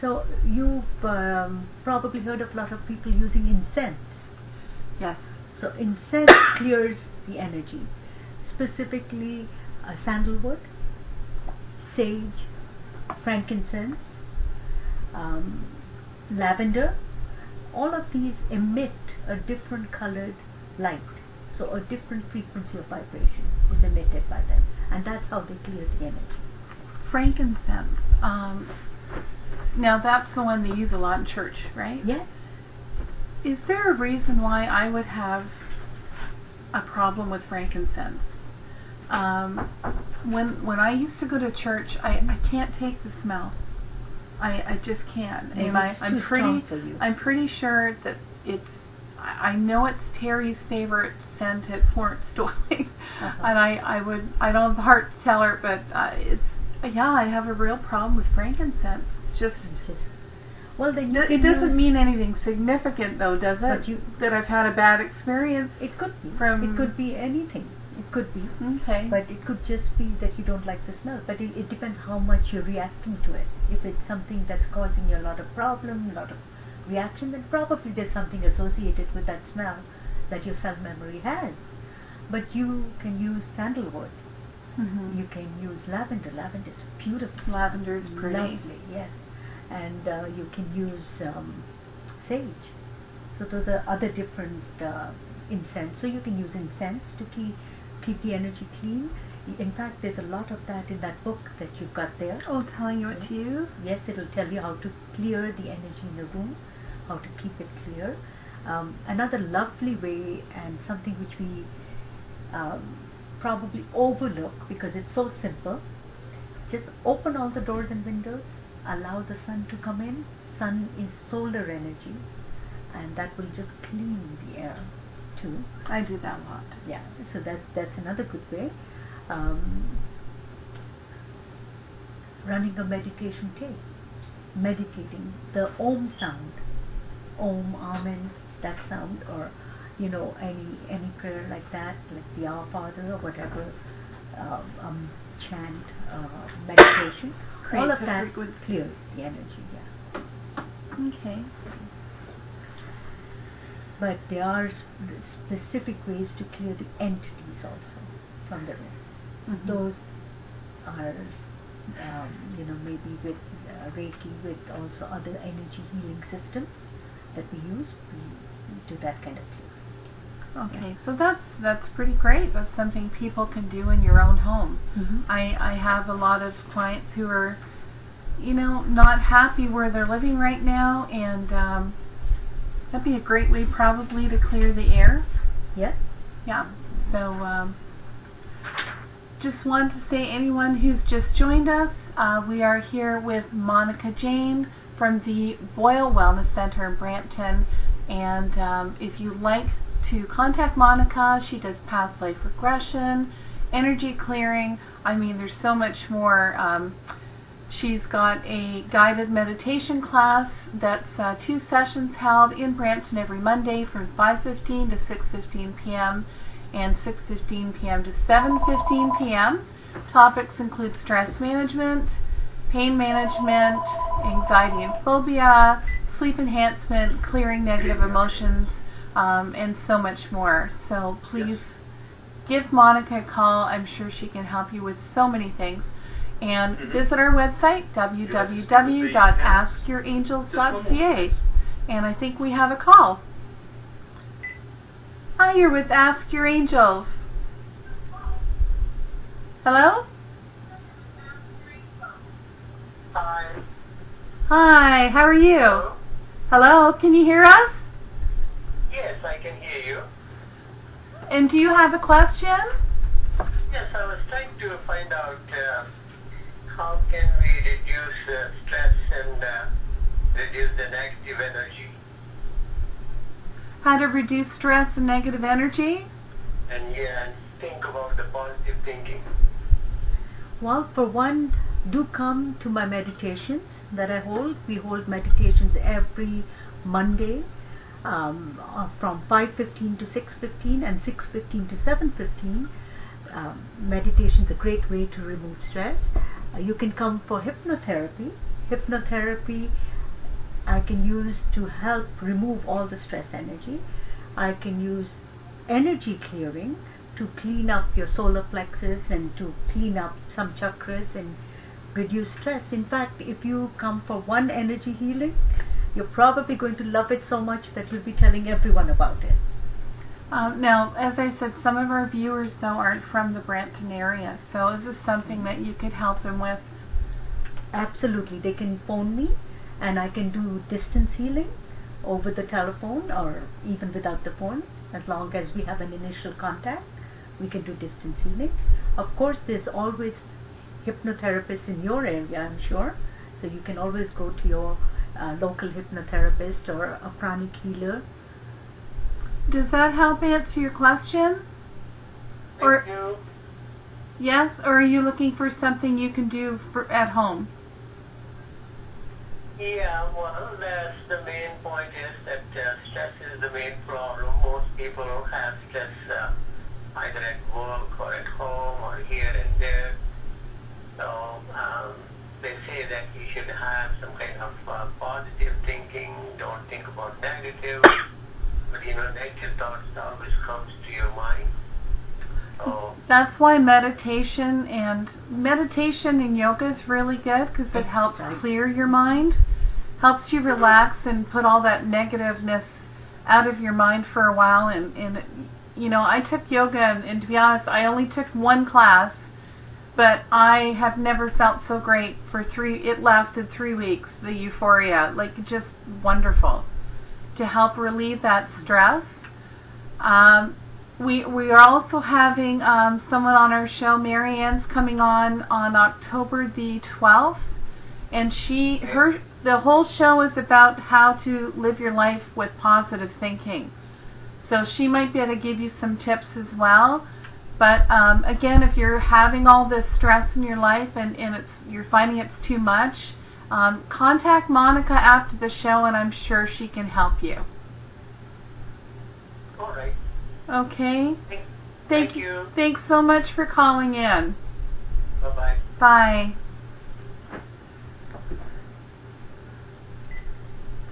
So you've probably heard of a lot of people using incense. Yes. So incense clears the energy, specifically sandalwood, sage, frankincense, lavender. All of these emit a different colored light. So a different frequency of vibration is emitted by them, and that's how they clear the energy. Frankincense. Now that's the one they use a lot in church, right? Yes. Is there a reason why I would have a problem with frankincense? When I used to go to church, I can't take the smell. I just can't. Maybe and I'm pretty sure that I know it's Terry's favorite scent at Florence Stoic, and I don't have the heart to tell her, but I have a real problem with frankincense. It's just Well, then you It can doesn't use, mean anything significant, though, does But it? you- That I've had a bad experience. it could be. From- It could be anything. It could be. Okay. But it could just be that you don't like the smell. But it depends how much you're reacting to it. If it's something that's causing you a lot of problem, a lot of reaction, then probably there's something associated with that smell that your cell memory has. But you can use sandalwood. Mhm. You can use lavender. Lavender is beautiful. Lavender is pretty. Lovely, yes. And you can use sage. So those are other different incense. So you can use incense to keep the energy clean. In fact, there's a lot of that in that book that you've got there. Oh, telling you what to use? Yes, it'll tell you how to clear the energy in the room, how to keep it clear. Another lovely way, and something which we probably overlook because it's so simple, just open all the doors and windows, allow the sun to come in. Sun is solar energy, and that will just clean the air too. I do that a lot. Yeah, so that's another good way. Running a meditation tape, meditating, the Om sound, Om, Amen, that sound, or any prayer like that, like the Our Father or whatever, chant, meditation, all Creates of a that frequency. clears the energy. Yeah. Okay. But there are specific ways to clear the entities also from the room. Mhm. Those are, maybe with Reiki, with also other energy healing systems that we use. We do that kind of clear. Okay, so that's pretty great. That's something people can do in your own home. Mhm. I have a lot of clients who are, not happy where they're living right now, and that'd be a great way probably to clear the air. Yes. Yeah. So just want to say, anyone who's just joined us, we are here with Monica Jane from the Boyle Wellness Center in Brampton, and if you'd like to contact Monica, she does past life regression, energy clearing. I mean, there's so much more. She's got a guided meditation class that's 2 sessions held in Brampton every Monday from 5:15 to 6:15 p.m. and 6:15 p.m. to 7:15 p.m. Topics include stress management, pain management, anxiety and phobia, sleep enhancement, clearing negative emotions, and so much more. So please give Monica a call. I'm sure she can help you with so many things. And visit our website, www.askyourangels.ca. And I think we have a call. Hi, you're with Ask Your Angels. Hello? Hi. Hi, how are you? Hello? Hello, can you hear us? Yes, I can hear you. And do you have a question? Yes, I was trying to find out how can we reduce stress and reduce the negative energy. How to reduce stress and negative energy? And think about the positive thinking. Well, for one, do come to my meditations that I hold. We hold meditations every Monday from 5:15 to 6:15 and 6:15 to 7:15. Meditation is a great way to remove stress. You can come for hypnotherapy. Hypnotherapy I can use to help remove all the stress energy. I can use energy clearing to clean up your solar plexus and to clean up some chakras and reduce stress. In fact, if you come for one energy healing, you're probably going to love it so much that you'll be telling everyone about it. Now, as I said, some of our viewers, though, aren't from the Brampton area. So is this something that you could help them with? Absolutely. They can phone me and I can do distance healing over the telephone or even without the phone. As long as we have an initial contact, we can do distance healing. Of course, there's always hypnotherapists in your area, I'm sure. So you can always go to your local hypnotherapist or a pranic healer. Does that help answer your question? Thank you. Yes, or are you looking for something you can do at home? Yeah, well, that's the main point is that stress is the main problem. Most people have stress either at work or at home or here and there. So they say that you should have some kind of positive thinking, don't think about negative. But negative thoughts always comes to your mind. So that's why meditation and yoga is really good, because it helps clear your mind, helps you relax and put all that negativeness out of your mind for a while. And I took yoga, and to be honest, I only took one class, but I have never felt so great for it lasted 3 weeks, the euphoria, like just wonderful, to help relieve that stress. We are also having someone on our show. Mary Ann's coming on October the 12th, and the whole show is about how to live your life with positive thinking. So she might be able to give you some tips as well. But again, if you're having all this stress in your life and you're finding it's too much, contact Monica after the show, and I'm sure she can help you. all right. Okay. Thank you. Thanks so much for calling in. Bye-bye. Bye.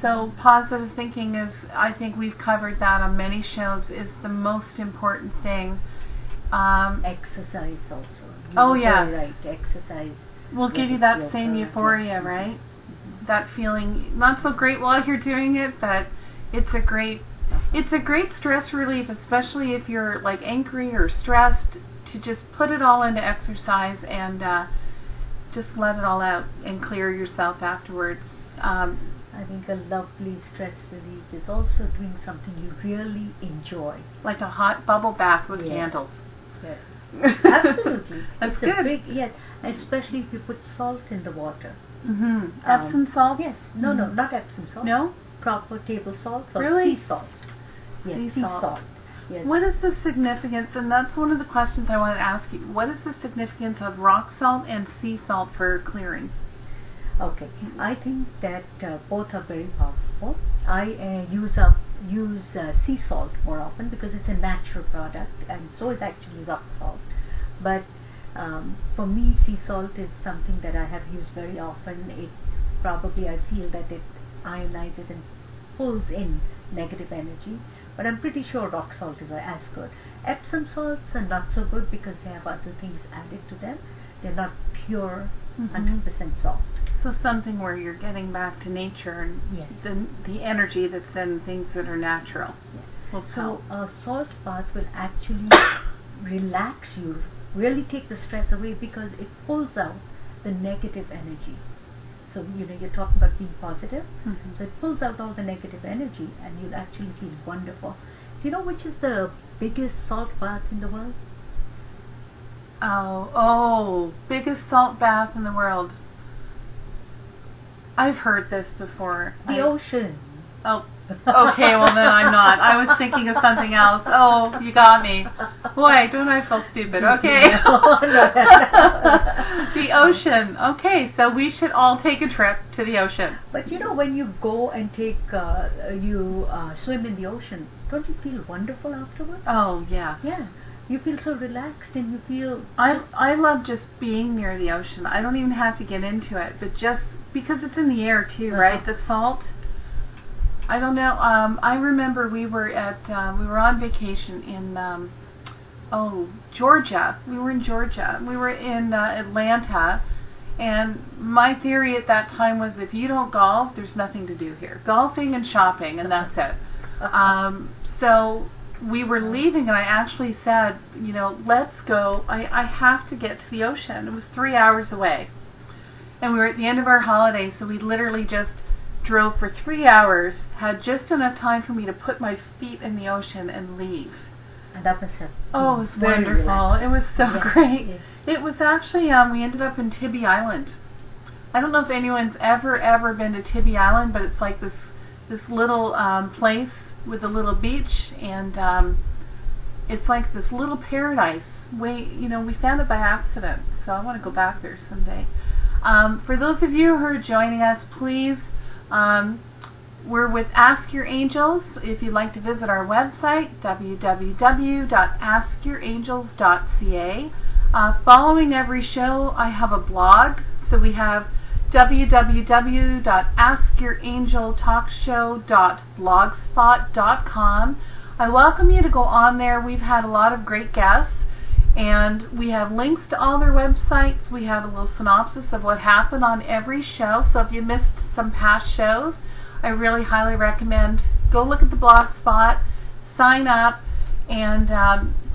So positive thinking is, I think we've covered that on many shows, is the most important thing. Exercise also. Oh, yes. Right. Exercise Will give you that same euphoria, right? That feeling, not so great while you're doing it, but it's a great stress relief, especially if you're like angry or stressed, to just put it all into exercise and just let it all out and clear yourself afterwards. I think a lovely stress relief is also doing something you really enjoy. Like a hot bubble bath with candles. Yes. Absolutely. That's it's good. A big, yes, especially if you put salt in the water. Mm-hmm. Epsom salt? Yes. No, not Epsom salt. No? Proper table salt or Really? sea salt. Yes, Sea salt. Yes. What is the significance, and that's one of the questions I wanted to ask you, what is the significance of rock salt and sea salt for clearing? Okay, I think that both are very powerful. I use sea salt more often because it's a natural product, and so is actually rock salt. But for me, sea salt is something that I have used very often. I feel that it ionizes and pulls in negative energy. But I'm pretty sure rock salt is as good. Epsom salts are not so good because they have other things added to them. They're not pure 100% salt. So something where you're getting back to nature and the energy that's in things that are natural. Yeah. So a salt bath will actually relax you, really take the stress away, because it pulls out the negative energy. So you're talking about being positive. So it pulls out all the negative energy, and you'll actually feel wonderful. Do you know which is the biggest salt bath in the world? Oh, biggest salt bath in the world. I've heard this before. The ocean. Oh, okay, well then I'm not. I was thinking of something else. Oh, you got me. Boy, don't I feel stupid. Okay. The ocean. Okay, so we should all take a trip to the ocean. But when you go and swim in the ocean, don't you feel wonderful afterwards? Oh, yeah. Yeah. You feel so relaxed, and you feel... I love just being near the ocean. I don't even have to get into it, but just because it's in the air too, right? The salt. I don't know. I remember we were on vacation in Georgia. We were in Georgia. We were in Atlanta, and my theory at that time was, if you don't golf, there's nothing to do here. Golfing and shopping, and that's it. So we were leaving, and I actually said, let's go. I have to get to the ocean. It was 3 hours away, and we were at the end of our holiday, so we literally just drove for 3 hours, had just enough time for me to put my feet in the ocean and leave. And that was it was wonderful. Relaxed. It was so great. Yes. It was actually, we ended up in Tybee Island. I don't know if anyone's ever been to Tybee Island, but it's like this little place with a little beach, and it's like this little paradise. We found it by accident, so I want to go back there someday. For those of you who are joining us, please We're with Ask Your Angels. If you'd like to visit our website, www.askyourangels.ca. Following every show, I have a blog. So we have www.askyourangeltalkshow.blogspot.com. I welcome you to go on there. We've had a lot of great guests, and we have links to all their websites. We have a little synopsis of what happened on every show. So if you missed some past shows, I really highly recommend go look at the blog spot, sign up, and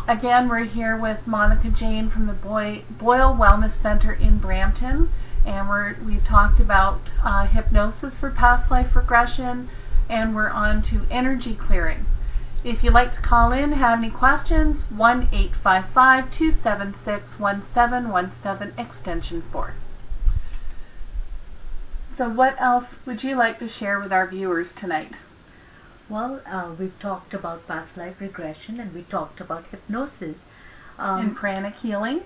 again, we're here with Monica Jane from the Boyle Wellness Center in Brampton, and we've talked about hypnosis for past life regression, and we're on to energy clearing. If you'd like to call in, have any questions, 1-855-276-1717, extension 4. So what else would you like to share with our viewers tonight? Well, we've talked about past life regression, and we talked about hypnosis. And pranic healing.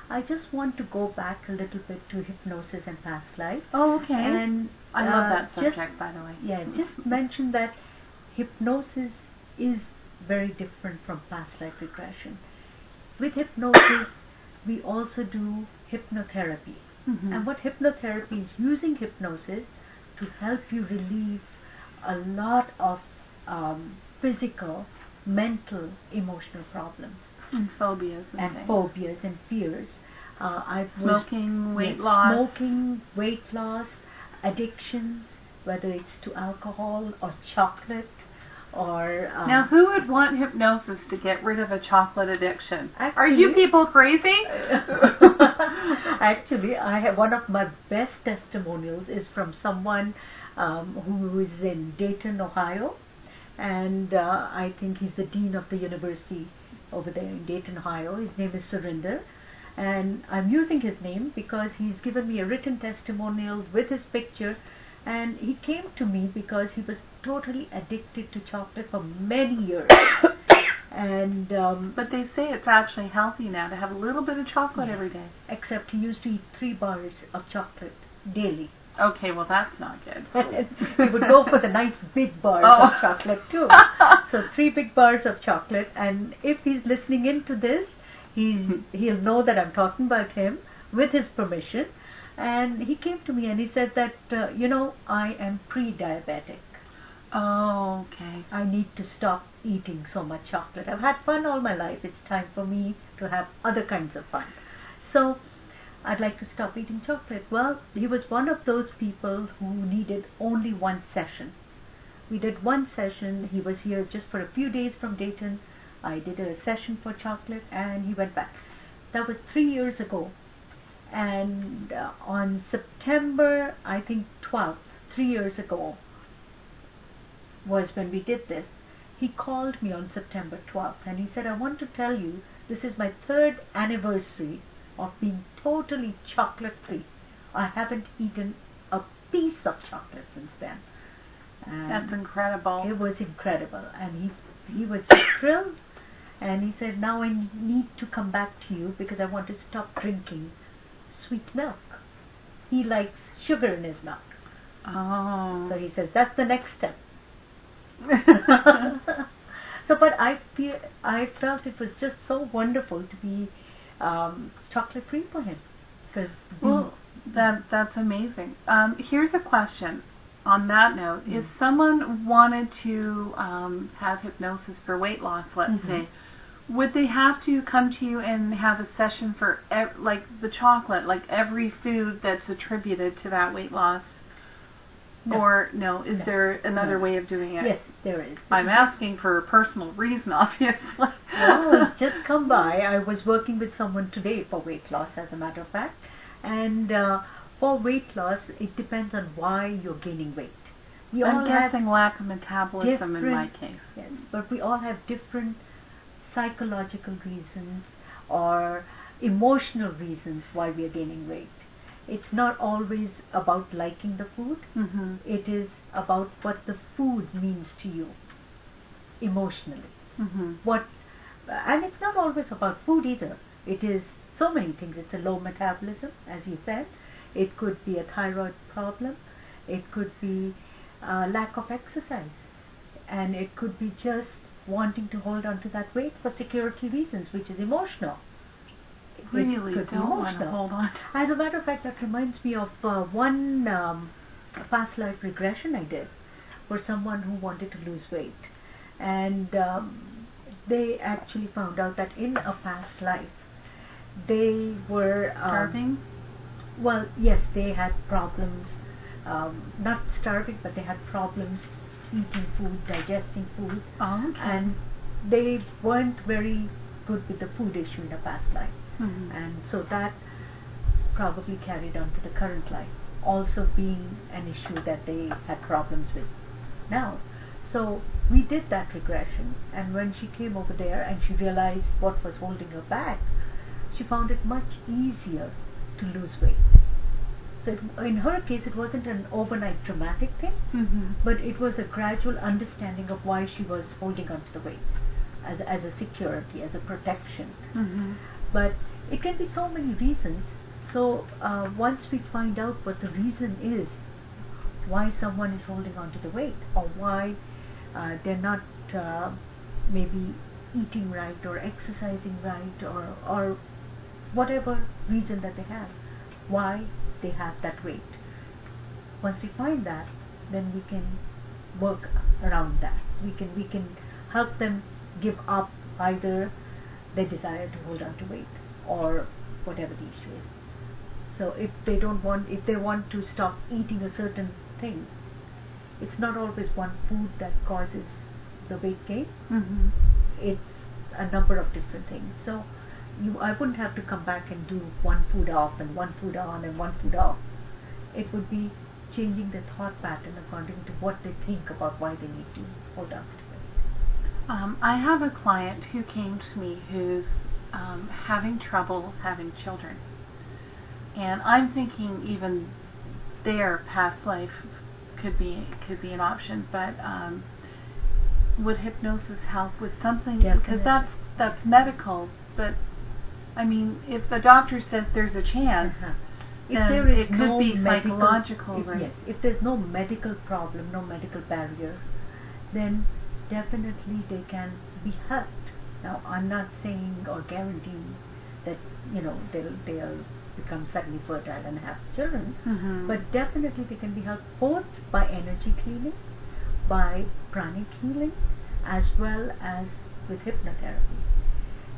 I just want to go back a little bit to hypnosis and past life. Oh, okay. And I love that subject, by the way. Yeah, just mention that hypnosis is very different from past life regression. With hypnosis, we also do hypnotherapy. Mm-hmm. And what hypnotherapy is using hypnosis to help you relieve a lot of physical, mental, emotional problems. And phobias and fears. Smoking, weight loss. Smoking, weight loss, addictions, whether it's to alcohol or chocolate or... now, who would want hypnosis to get rid of a chocolate addiction? Actually, are you people crazy? Actually, I have one of my best testimonials is from someone who is in Dayton, Ohio, and I think he's the dean of the university over there in Dayton, Ohio. His name is Surinder, and I'm using his name because he's given me a written testimonial with his picture, and he came to me because he was totally addicted to chocolate for many years. And but they say it's actually healthy now to have a little bit of chocolate every day. Except he used to eat 3 bars of chocolate daily. Okay, well that's not good. He would go for the nice big bars of chocolate too. So 3 big bars of chocolate, and if he's listening into this, he'll know that I'm talking about him with his permission. And he came to me and he said that, I am pre-diabetic. Oh, okay. I need to stop eating so much chocolate. I've had fun all my life. It's time for me to have other kinds of fun. So I'd like to stop eating chocolate. Well, he was one of those people who needed only one session. We did one session. He was here just for a few days from Dayton. I did a session for chocolate and he went back. That was 3 years ago. And on September, I think 12th, 3 years ago, was when we did this. He called me on September 12th and he said, I want to tell you, this is my 3rd anniversary of being totally chocolate free. I haven't eaten a piece of chocolate since then. And that's incredible. It was incredible, and he was just thrilled. And he said, now I need to come back to you because I want to stop drinking sweet milk. He likes sugar in his milk. Oh. So he says, that's the next step. But I felt it was just so wonderful to be chocolate free for him. That's amazing. Here's a question. On that note, if someone wanted to have hypnosis for weight loss, let's say, would they have to come to you and have a session for like the chocolate, like every food that's attributed to that weight loss? No. Or no, is there another way of doing it? Yes, there is. I'm asking for a personal reason, obviously. No, just come by. I was working with someone today for weight loss, as a matter of fact. And for weight loss, it depends on why you're gaining weight. I'm guessing lack of metabolism in my case. Yes, but we all have different psychological reasons or emotional reasons why we are gaining weight. It's not always about liking the food. It is about what the food means to you emotionally. And it's not always about food either. It is so many things. It's a low metabolism, as you said. It could be a thyroid problem. It could be lack of exercise, and it could be just wanting to hold on to that weight for security reasons, which is emotional. Really it could be don't want to emotional. hold on. As a matter of fact, that reminds me of one past life regression I did for someone who wanted to lose weight, and they actually found out that in a past life they were Starving? well, yes, they had problems, not starving, but they had problems eating food, digesting food, Oh, okay. and they weren't very good with the food issue in a past life. Mhm. And so that probably carried on to the current life, also being an issue that they had problems with now. So we did that regression, and when she came over there and she realized what was holding her back, she found it much easier to lose weight. So in her case, it wasn't an overnight dramatic thing, Mhm. but it was a gradual understanding of why she was holding on to the weight as a security, as a protection. Mhm. But it can be so many reasons. So once we find out what the reason is, why someone is holding on to the weight, or why they're not maybe eating right or exercising right, or whatever reason that they have, why they have that weight. Once we find that, then we can work around that. We can help them give up either their desire to hold on to weight or whatever the issue is. So if they want to stop eating a certain thing, it's not always one food that causes the weight gain. Mhm. It's a number of different things. So I wouldn't have to come back and do one food off and one food on and one food off. It would be changing the thought pattern according to what they think about why they need to hold on to it. I have a client who came to me who's having trouble having children, and I'm thinking even their past life could be an option. But would hypnosis help with something? Definitely. Because that's medical, but I mean, if the doctor says there's a chance, If then there is it could no be medical, psychological, right? Yes, if there's no medical problem, no medical barrier, then definitely they can be helped. Now, I'm not saying or guaranteeing that they'll become suddenly fertile and have children, Mhm. but definitely they can be helped both by energy cleaning, by pranic healing, as well as with hypnotherapy.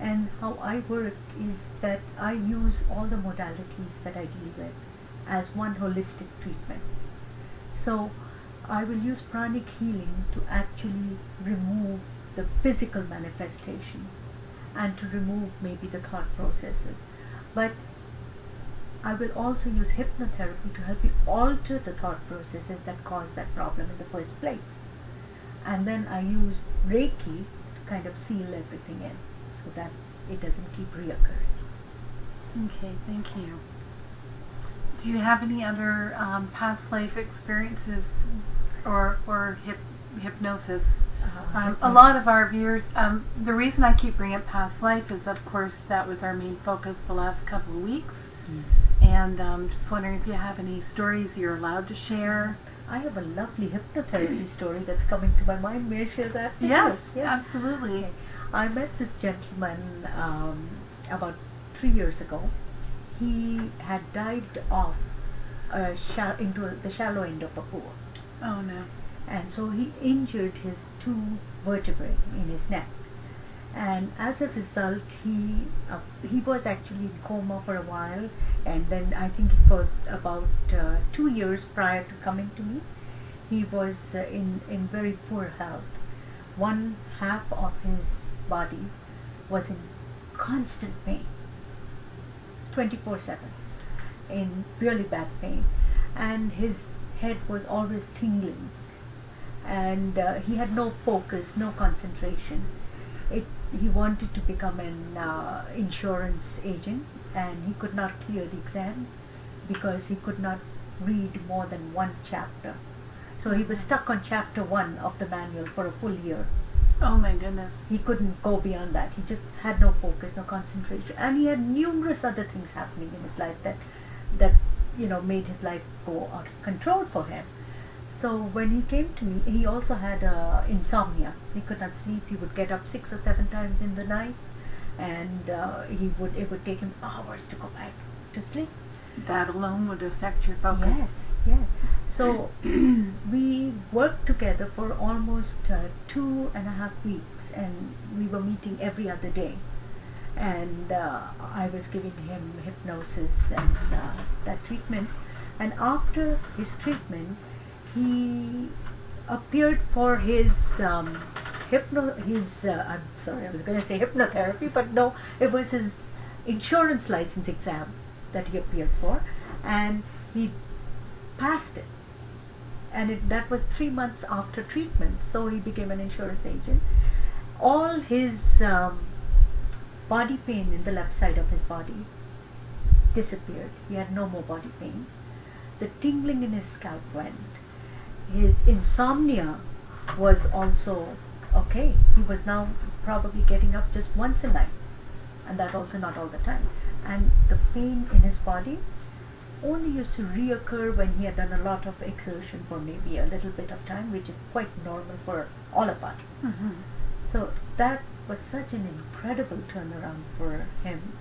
And how I work is that I use all the modalities that I deal with as one holistic treatment. So I will use pranic healing to actually remove the physical manifestation and to remove maybe the thought processes. But I will also use hypnotherapy to help you alter the thought processes that cause that problem in the first place. And then I use Reiki to kind of seal everything in so that it doesn't keep reoccurring. Okay, thank you. Do you have any other past life experiences or hypnosis? A lot of our viewers, the reason I keep bringing up past life is, of course, that was our main focus the last couple of weeks. And just wondering if you have any stories you're allowed to share. I have a lovely hypnotherapy story that's coming to my mind. May I share that? Yes, absolutely. Okay. I met this gentleman about 3 years ago. He had dived off into the shallow end of a pool. Oh no. And so he injured his 2 vertebrae in his neck. And as a result, he was actually in coma for a while, and then I think for about 2 years prior to coming to me, he was in very poor health. One half of his body was in constant pain, 24/7, in really bad pain, and his head was always tingling, and he had no focus, no concentration. He wanted to become an insurance agent, and he could not clear the exam because he could not read more than 1 chapter. So he was stuck on chapter 1 of the manual for a full year. Oh my goodness. He couldn't go beyond that. He just had no focus, no concentration, and he had numerous other things happening in his life that made his life go out of control for him. So when he came to me, he also had insomnia. He could not sleep. He would get up 6 or 7 times in the night, and it would take him hours to go back to sleep. That alone would affect your focus. Yes, yes. So we worked together for almost 2.5 weeks, and we were meeting every other day. And I was giving him hypnosis and that treatment. And after his treatment, he appeared for his I'm sorry, I was going to say hypnotherapy, but no, it was his insurance license exam that he appeared for, and he passed it. And that was 3 months after treatment, so he became an insurance agent. All his body pain in the left side of his body disappeared. He had no more body pain. The tingling in his scalp went. His insomnia was also okay. He was now probably getting up just once a night, and that also not all the time. And the pain in his body only used to reoccur when he had done a lot of exertion for maybe a little bit of time, which is quite normal for all of us. Mm-hmm. So that was such an incredible turnaround for him.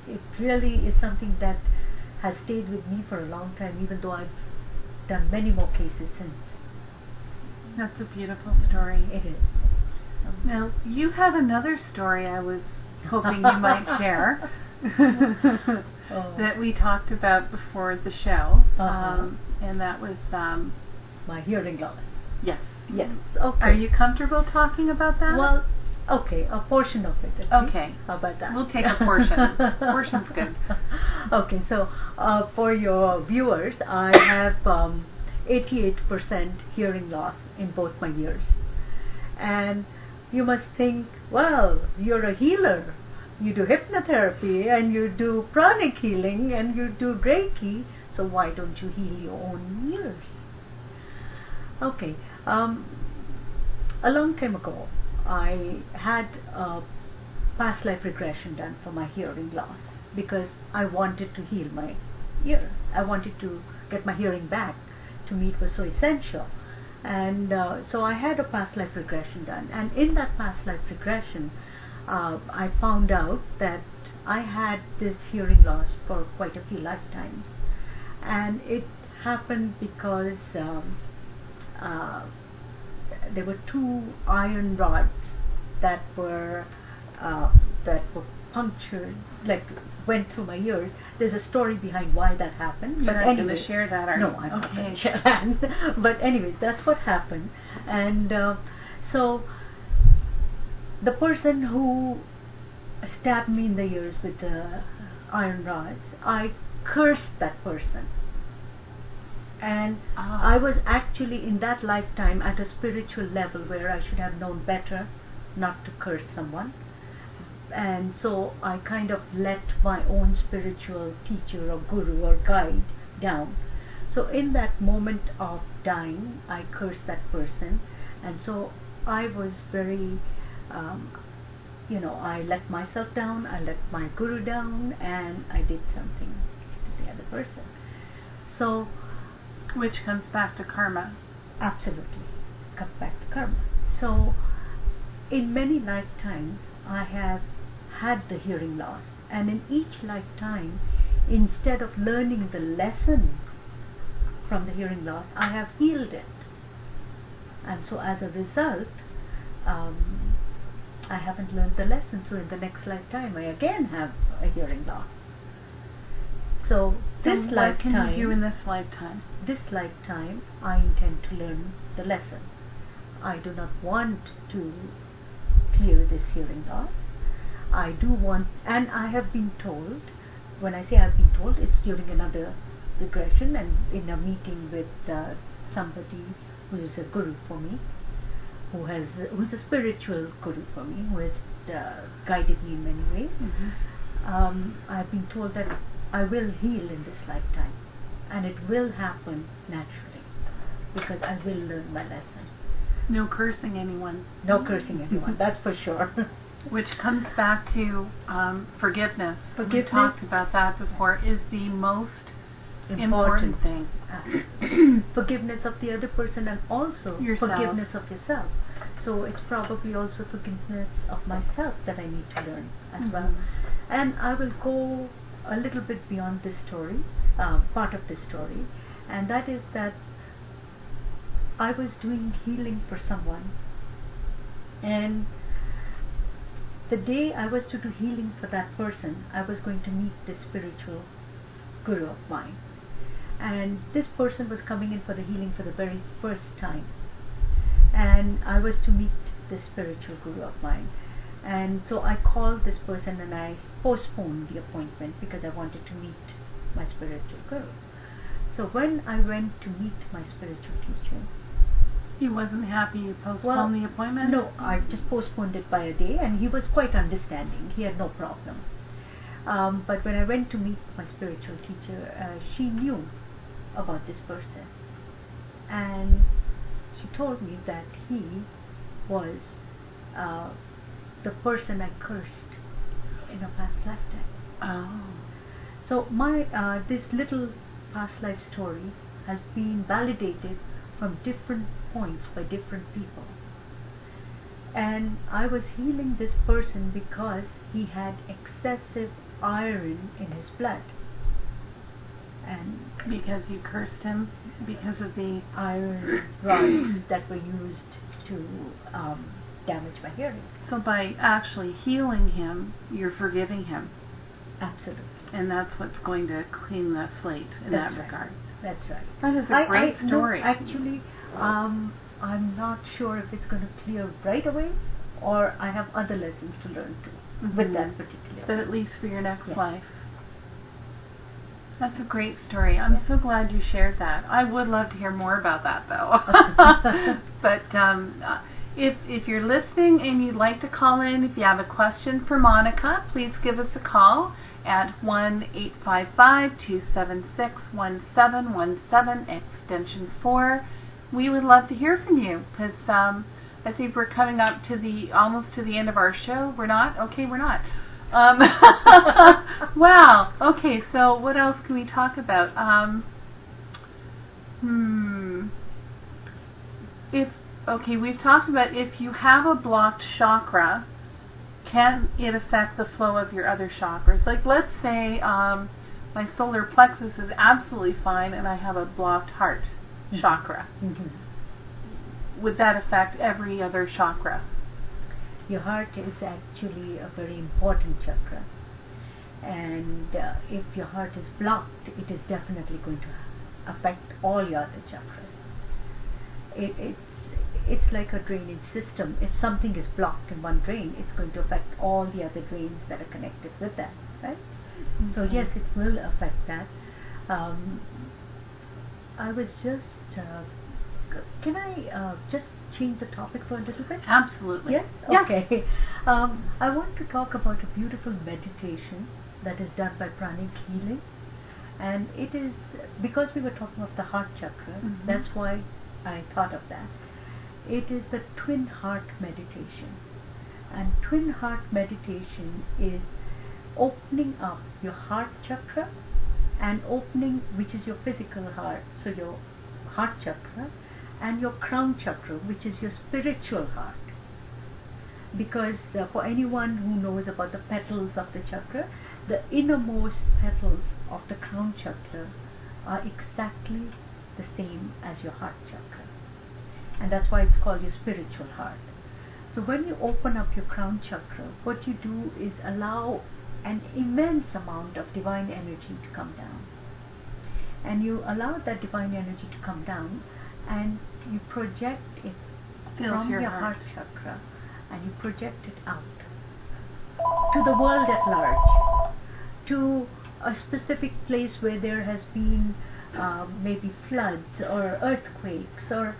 It really is something that has stayed with me for a long time, even though I've done many more cases since. That's a beautiful story. It is. Now, you had another story I was hoping you might share that we talked about before the show, and that was my hearing loss. Yes. Yes. Okay. Are you comfortable talking about that? Well, okay, a portion of it. Okay. How about that? We'll take a portion. Portion's good. Okay, so for your viewers, I have 88% hearing loss in both my ears. And you must think, well, you're a healer. You do hypnotherapy, and you do pranic healing, and you do Reiki, so why don't you heal your own ears? Okay, a long time ago, I had a past life regression done for my hearing loss because I wanted to heal my ear. I wanted to get my hearing back. To me, it was so essential. And so I had a past life regression done. And in that past life regression, I found out that I had this hearing loss for quite a few lifetimes. And it happened because there were 2 iron rods that were punctured, like went through my ears. There's a story behind why that happened. You're but not anyway, going to share that, are you? No, I'm not going Okay. to share that. But anyways, that's what happened. And so the person who stabbed me in the ears with the iron rods, I cursed that person. And I was actually in that lifetime at a spiritual level where I should have known better not to curse someone. And so I kind of let my own spiritual teacher or guru or guide down. So in that moment of dying, I cursed that person. And so I was very, I let myself down, I let my guru down, and I did something to the other person. So, which comes back to karma. Absolutely, comes back to karma. So, in many lifetimes, I have had the hearing loss, and in each lifetime, instead of learning the lesson from the hearing loss, I have healed it. And so as a result, I haven't learned the lesson, so in the next lifetime I again have a hearing loss. So this lifetime, what can you do in this lifetime? This lifetime I intend to learn the lesson. I do not want to clear this hearing loss. I do want, and I have been told, when I say I've been told, it's during another regression and in a meeting with somebody who is a guru for me, who's a spiritual guru for me, who has guided me in many ways. Mm-hmm. I've been told that I will heal in this lifetime, and it will happen naturally because I will learn my lesson. No cursing anyone. No cursing anyone, that's for sure. Which comes back to forgiveness. Forgiveness. We talked about that before. Is the most important thing. Forgiveness of the other person and also Yourself. forgiveness of yourself. So it's probably also forgiveness of myself that I need to learn as well. And I will go a little bit beyond this story, part of this story, and that is that I was doing healing for someone, and the day I was to do healing for that person, I was going to meet this spiritual guru of mine, and this person was coming in for the healing for the very first time, and I was to meet this spiritual guru of mine. And so I called this person and I postponed the appointment because I wanted to meet my spiritual guru. So when I went to meet my spiritual teacher, he wasn't happy you postponed the appointment? No, I just postponed it by a day, and he was quite understanding. He had no problem. But when I went to meet my spiritual teacher, she knew about this person, and she told me that he was the person I cursed in a past lifetime. Oh. So my this little past life story has been validated from different points by different people. And I was healing this person because he had excessive iron in his blood. And because you cursed him because of the iron rods that were used to damage my hearing. So by actually healing him, you're forgiving him. Absolutely. And that's what's going to clean the slate in that right. regard. That's right. That is a great story. No, actually, I'm not sure if it's going to clear right away, or I have other lessons to learn too with that particular. But at least for your next life. That's a great story. I'm so glad you shared that. I would love to hear more about that, though. But if you're listening and you'd like to call in, if you have a question for Monica, please give us a call at 1-855-276-1717, extension 4. We would love to hear from you, because I think we're coming up to almost to the end of our show. We're not? Okay, we're not. Wow. Okay, so what else can we talk about? We've talked about if you have a blocked chakra, can it affect the flow of your other chakras? Like, let's say my solar plexus is absolutely fine and I have a blocked heart chakra. Would that affect every other chakra? Your heart is actually a very important chakra, and if your heart is blocked, it is definitely going to affect all your other chakras. It's like a drainage system. If something is blocked in one drain, it's going to affect all the other drains that are connected with that, right? So yes, it will affect that. I was just can I just change the topic for a little bit? Absolutely. Yes? Okay. I want to talk about a beautiful meditation that is done by pranic healing, and it is, because we were talking of the heart chakra, that's why I thought of that. It is the twin heart meditation, and twin heart meditation is opening up your heart chakra and opening, which is your physical heart, so your heart chakra, and your crown chakra, which is your spiritual heart. Because for anyone who knows about the petals of the chakra, the innermost petals of the crown chakra are exactly the same as your heart chakra, and that's why it's called your spiritual heart. So when you open up your crown chakra, what you do is allow an immense amount of divine energy to come down, and you allow that divine energy to come down, and you project it from your heart chakra, and you project it out to the world at large, to a specific place where there has been maybe floods or earthquakes or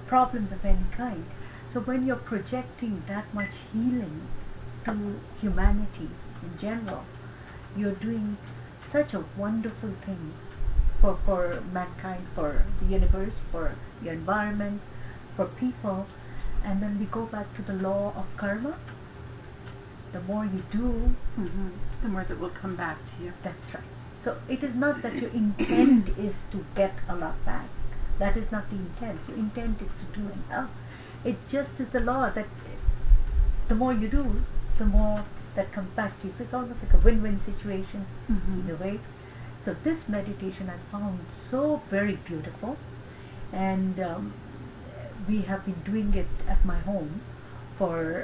problems of any kind. So when you're projecting that much healing to humanity in general, you're doing such a wonderful thing for mankind, for the universe, for your environment, for people. And then we go back to the law of karma. The more you do, the more that will come back to you. That's right. So it is not that your intent is to get a lot back. That is not the intent. Your intent is to do enough. It just is the law that the more you do, the more that comes back to you. So it's almost like a win-win situation in a way. So this meditation I found so very beautiful, and we have been doing it at my home for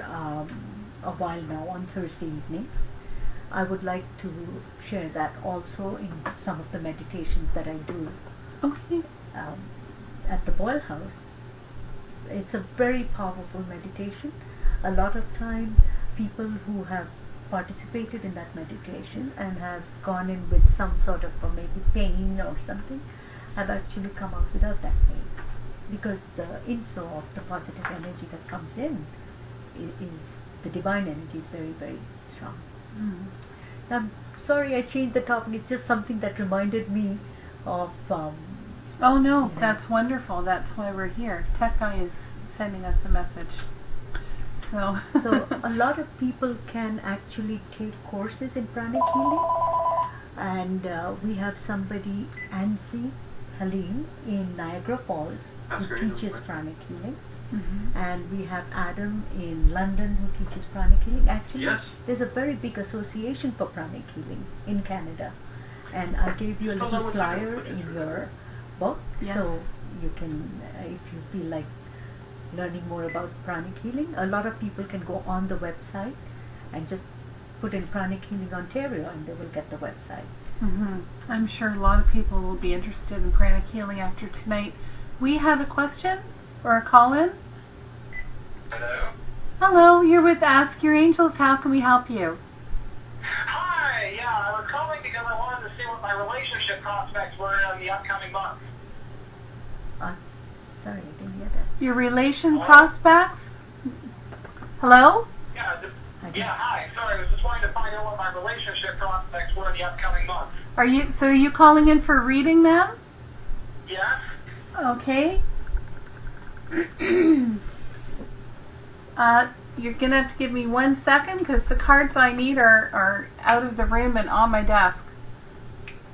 a while now on Thursday evenings. I would like to share that also in some of the meditations that I do at the Boyle House. It's a very powerful meditation. A lot of time people who have participated in that meditation and have gone in with some sort of maybe pain or something have actually come out without that pain, because the inflow of the positive energy that comes in is the divine energy is very, very strong. I'm sorry I changed the topic. It's just something that reminded me of oh no, that's wonderful. That's why we're here. Tech Guy is sending us a message. So a lot of people can actually take courses in pranic healing, and we have somebody, Ansi Halim in Niagara Falls, who teaches pranic healing. And we have Adam in London who teaches pranic healing. Actually, there's a very big association for pranic healing in Canada, and I gave you a little flyer in your book, so you can, if you feel like learning more about pranic healing, a lot of people can go on the website and just put in Pranic Healing Ontario and they will get the website. I'm sure a lot of people will be interested in pranic healing after tonight. We had a question or a call-in. Hello? Hello, you're with Ask Your Angels. How can we help you? Hi, I was calling because I wanted to see what my relationship prospects were in the upcoming month. Sorry, I didn't hear that. Your relation prospects? Hello? Hi. Sorry, I was just wanting to find out what my relationship prospects were in the upcoming month. Are you calling in for a reading then? Yes. Okay. You're going to have to give me 1 second because the cards I need are out of the room and on my desk.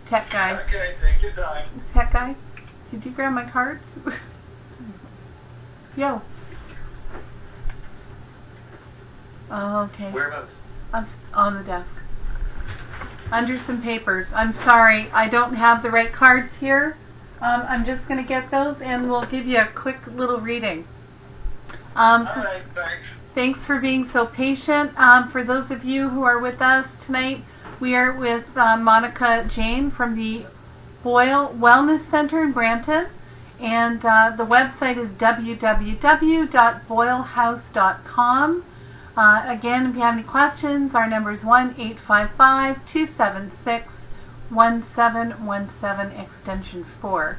Tech Guy. Okay, take your time. Tech Guy, did you grab my cards? Yo. Okay. Whereabouts? On the desk. Under some papers. I'm sorry, I don't have the right cards here. I'm just going to get those and we'll give you a quick little reading. Alright, thanks. Thanks for being so patient. For those of you who are with us tonight, we are with Monica Jane from the Boyle Wellness Center in Brampton. And the website is www.boylehouse.com. Again, if you have any questions, our number is 1-855-276-1717, extension 4.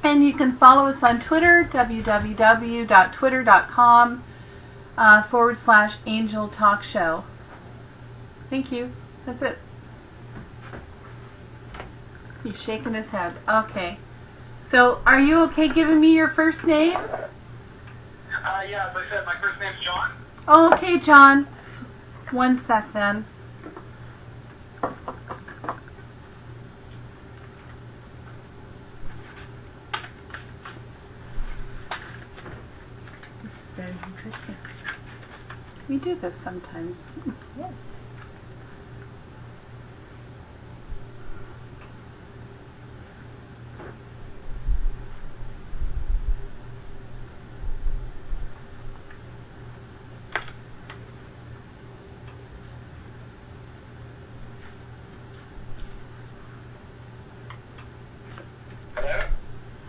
And you can follow us on Twitter, www.twitter.com/Angel Talk Show. Thank you. That's it. He's shaking his head. Okay. So, are you okay giving me your first name? Yeah, as I said, my first name's John. Oh, okay, John. 1 sec then. This is very interesting. We do this sometimes. Yes.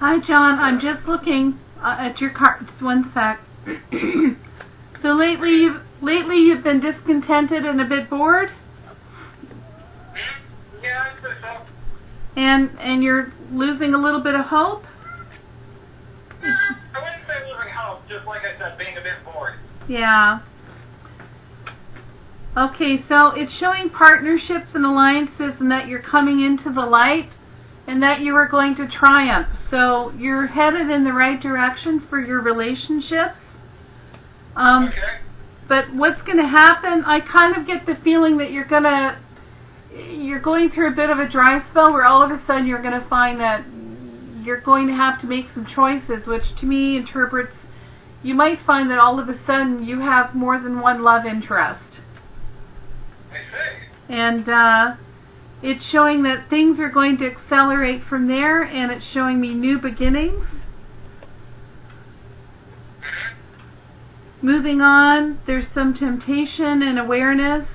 Hi, John. I'm just looking at your cards. 1 sec. So lately you've been discontented and a bit bored. Yeah, I think so. And you're losing a little bit of hope. I wouldn't say losing hope, just like I said, being a bit bored. Yeah. Okay, so it's showing partnerships and alliances, and that you're coming into the light, and that you are going to triumph. So you're headed in the right direction for your relationships. Okay. But what's going to happen, I kind of get the feeling that you're going to, you're going through a bit of a dry spell where all of a sudden you're going to find that you're going to have to make some choices, which to me interprets, you might find that all of a sudden you have more than one love interest. I see. And it's showing that things are going to accelerate from there, and it's showing me new beginnings. Moving on, there's some temptation and awareness.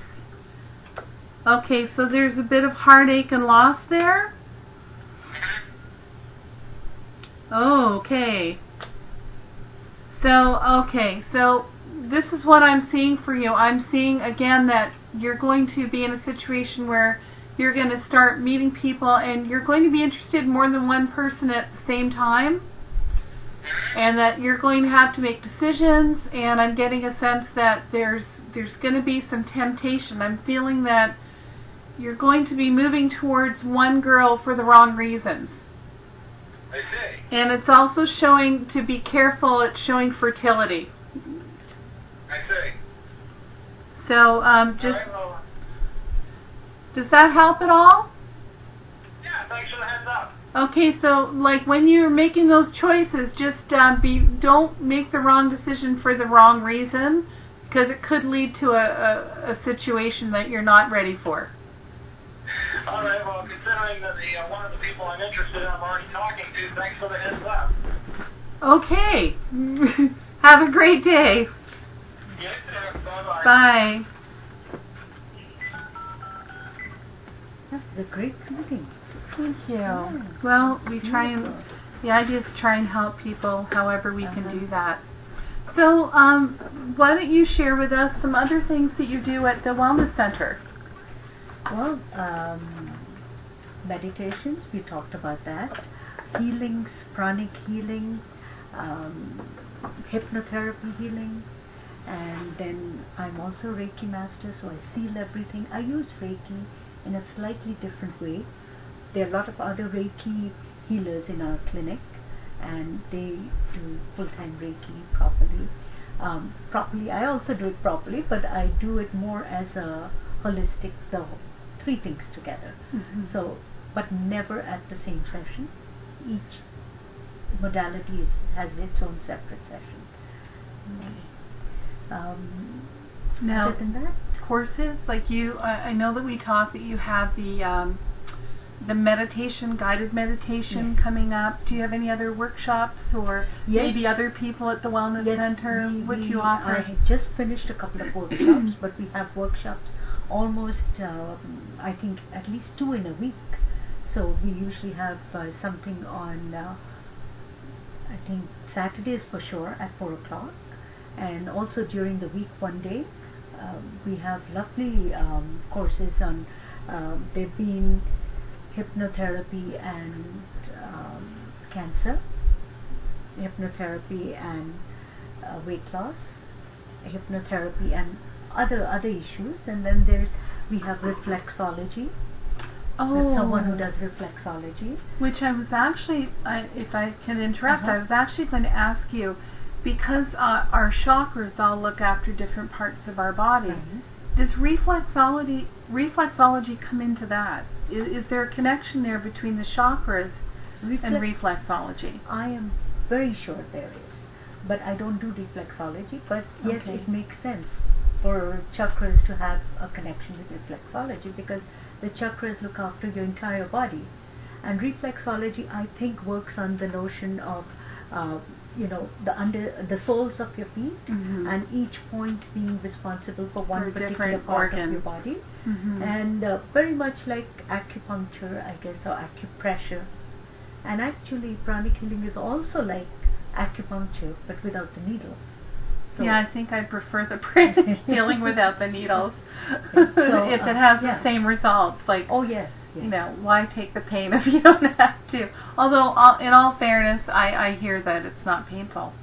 Okay, so there's a bit of heartache and loss there. Oh, okay. So this is what I'm seeing for you. I'm seeing again that you're going to be in a situation where you're going to start meeting people, and you're going to be interested in more than one person at the same time, and that you're going to have to make decisions. And I'm getting a sense that there's going to be some temptation. I'm feeling that you're going to be moving towards one girl for the wrong reasons. I see. And it's also showing to be careful. It's showing fertility. I see. So just All right, well, does that help at all? yeah, thanks for the heads up. Okay, so like when you're making those choices, just don't make the wrong decision for the wrong reason, because it could lead to a situation that you're not ready for. All right, well, considering that one of the people I'm interested in I'm already talking to, thanks for the heads up. Okay. Have a great day. Yes, sir. Bye-bye. Bye. That's a great reading. Thank you. Yeah, Well, that's we try and beautiful. the idea is to try and help people however we can do that. So, why don't you share with us some other things that you do at the Wellness Center? Well, meditations, we talked about that. Healings, pranic healing, hypnotherapy healing, and then I'm also Reiki master, so I seal everything. I use Reiki in a slightly different way. There are a lot of other Reiki healers in our clinic, and they do full-time Reiki properly. I also do it properly, but I do it more as a holistic, the three things together. Mm-hmm. So, but never at the same session. Each modality has its own separate session. Now, Other than that, courses like you, I know that we talked that you have the meditation, guided meditation Yes. coming up. Do you have any other workshops, or Yes. maybe other people at the Wellness Center? What do you offer? I had just finished a couple of workshops, but we have workshops almost, I think, at least 2 in a week. So we usually have something on, I think, Saturdays for sure at 4 o'clock, and also during the week one day. We have lovely courses on, they've been hypnotherapy and cancer, hypnotherapy and weight loss, hypnotherapy and other issues, and then we have reflexology. Oh, Someone who does reflexology. which I was actually, if I can interrupt, Uh-huh. I was actually going to ask you, because our chakras all look after different parts of our body. Mhm. Does reflexology come into that? Is there a connection there between the chakras and reflexology? I am very sure there is, but I don't do reflexology. But yes, Okay. it makes sense for chakras to have a connection with reflexology, because the chakras look after your entire body, and reflexology, I think, works on the notion of the soles of your feet, Mhm. and each point being responsible for one For a particular different part organ. of your body, Mhm. and very much like acupuncture, I guess, or acupressure. And actually, pranic healing is also like acupuncture, but without the needles. So Yeah, I think I prefer the pranic healing without the needles. So, if it has yeah. the same results, like, Oh yes, yes. you know, why take the pain if you don't have to? Although, in all fairness, I hear that it's not painful.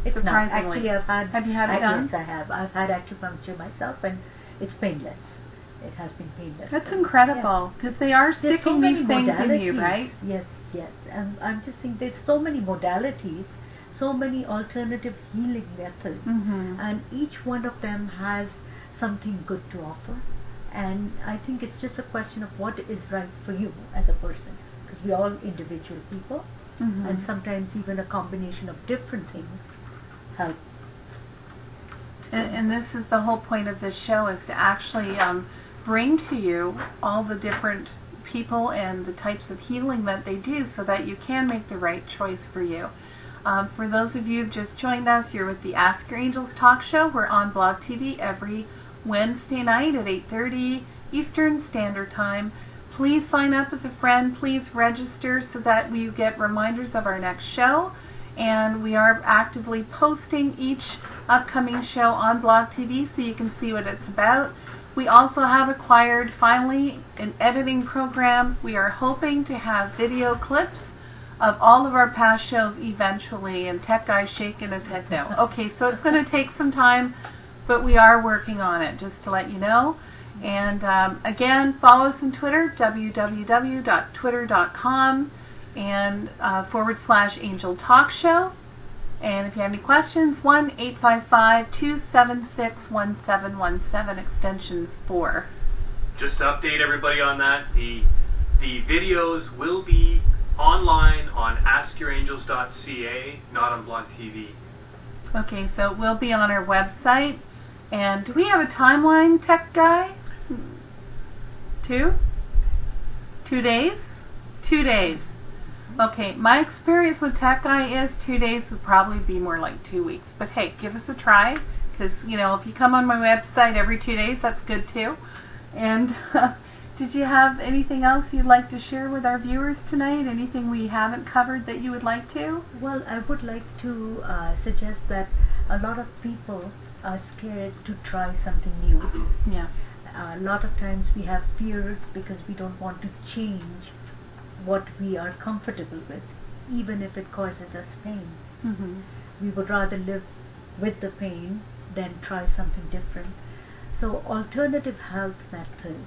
It's not. Surprisingly. Actually, Have you had it done? Yes, I have. I've had acupuncture myself, and it's painless. It has been painless. That's Yeah. incredible, because they are There's so sticking many these things in you, modalities. right? Yes, yes. And I'm just thinking there's so many modalities, so many alternative healing methods, Mm-hmm. and each one of them has something good to offer. And I think it's just a question of what is right for you as a person, because we're all individual people, and sometimes even a combination of different things help. And this is the whole point of this show, is to actually bring to you all the different people and the types of healing that they do, so that you can make the right choice for you. For those of you who've just joined us, you're with the Ask Your Angels talk show. We're on Blog TV every Wednesday night at 8:30 Eastern Standard Time. Please sign up as a friend. Please register so that you get reminders of our next show. And we are actively posting each upcoming show on Blog TV so you can see what it's about. We also have acquired, finally, an editing program. We are hoping to have video clips of all of our past shows eventually, and Tech Guy's shaking his head no. Okay, so it's going to take some time, but we are working on it, just to let you know. And again, follow us on Twitter, www.twitter.com and /Angel Talk Show. And if you have any questions, 1-855-276-1717, extension 4. Just to update everybody on that, the videos will be online on askyourangels.ca, not on Blog TV. Okay, so it will be on our website. And do we have a timeline, Tech Guy? 2 days? 2 days. Okay, my experience with Tech Guy is 2 days would probably be more like 2 weeks. But hey, give us a try, because, you know, if you come on my website every 2 days, that's good too. And did you have anything else you'd like to share with our viewers tonight? Anything we haven't covered that you would like to? Well, I would like to suggest that a lot of people are scared to try something new. Yes. A lot of times we have fears because we don't want to change what we are comfortable with, even if it causes us pain. We would rather live with the pain than try something different. So alternative health methods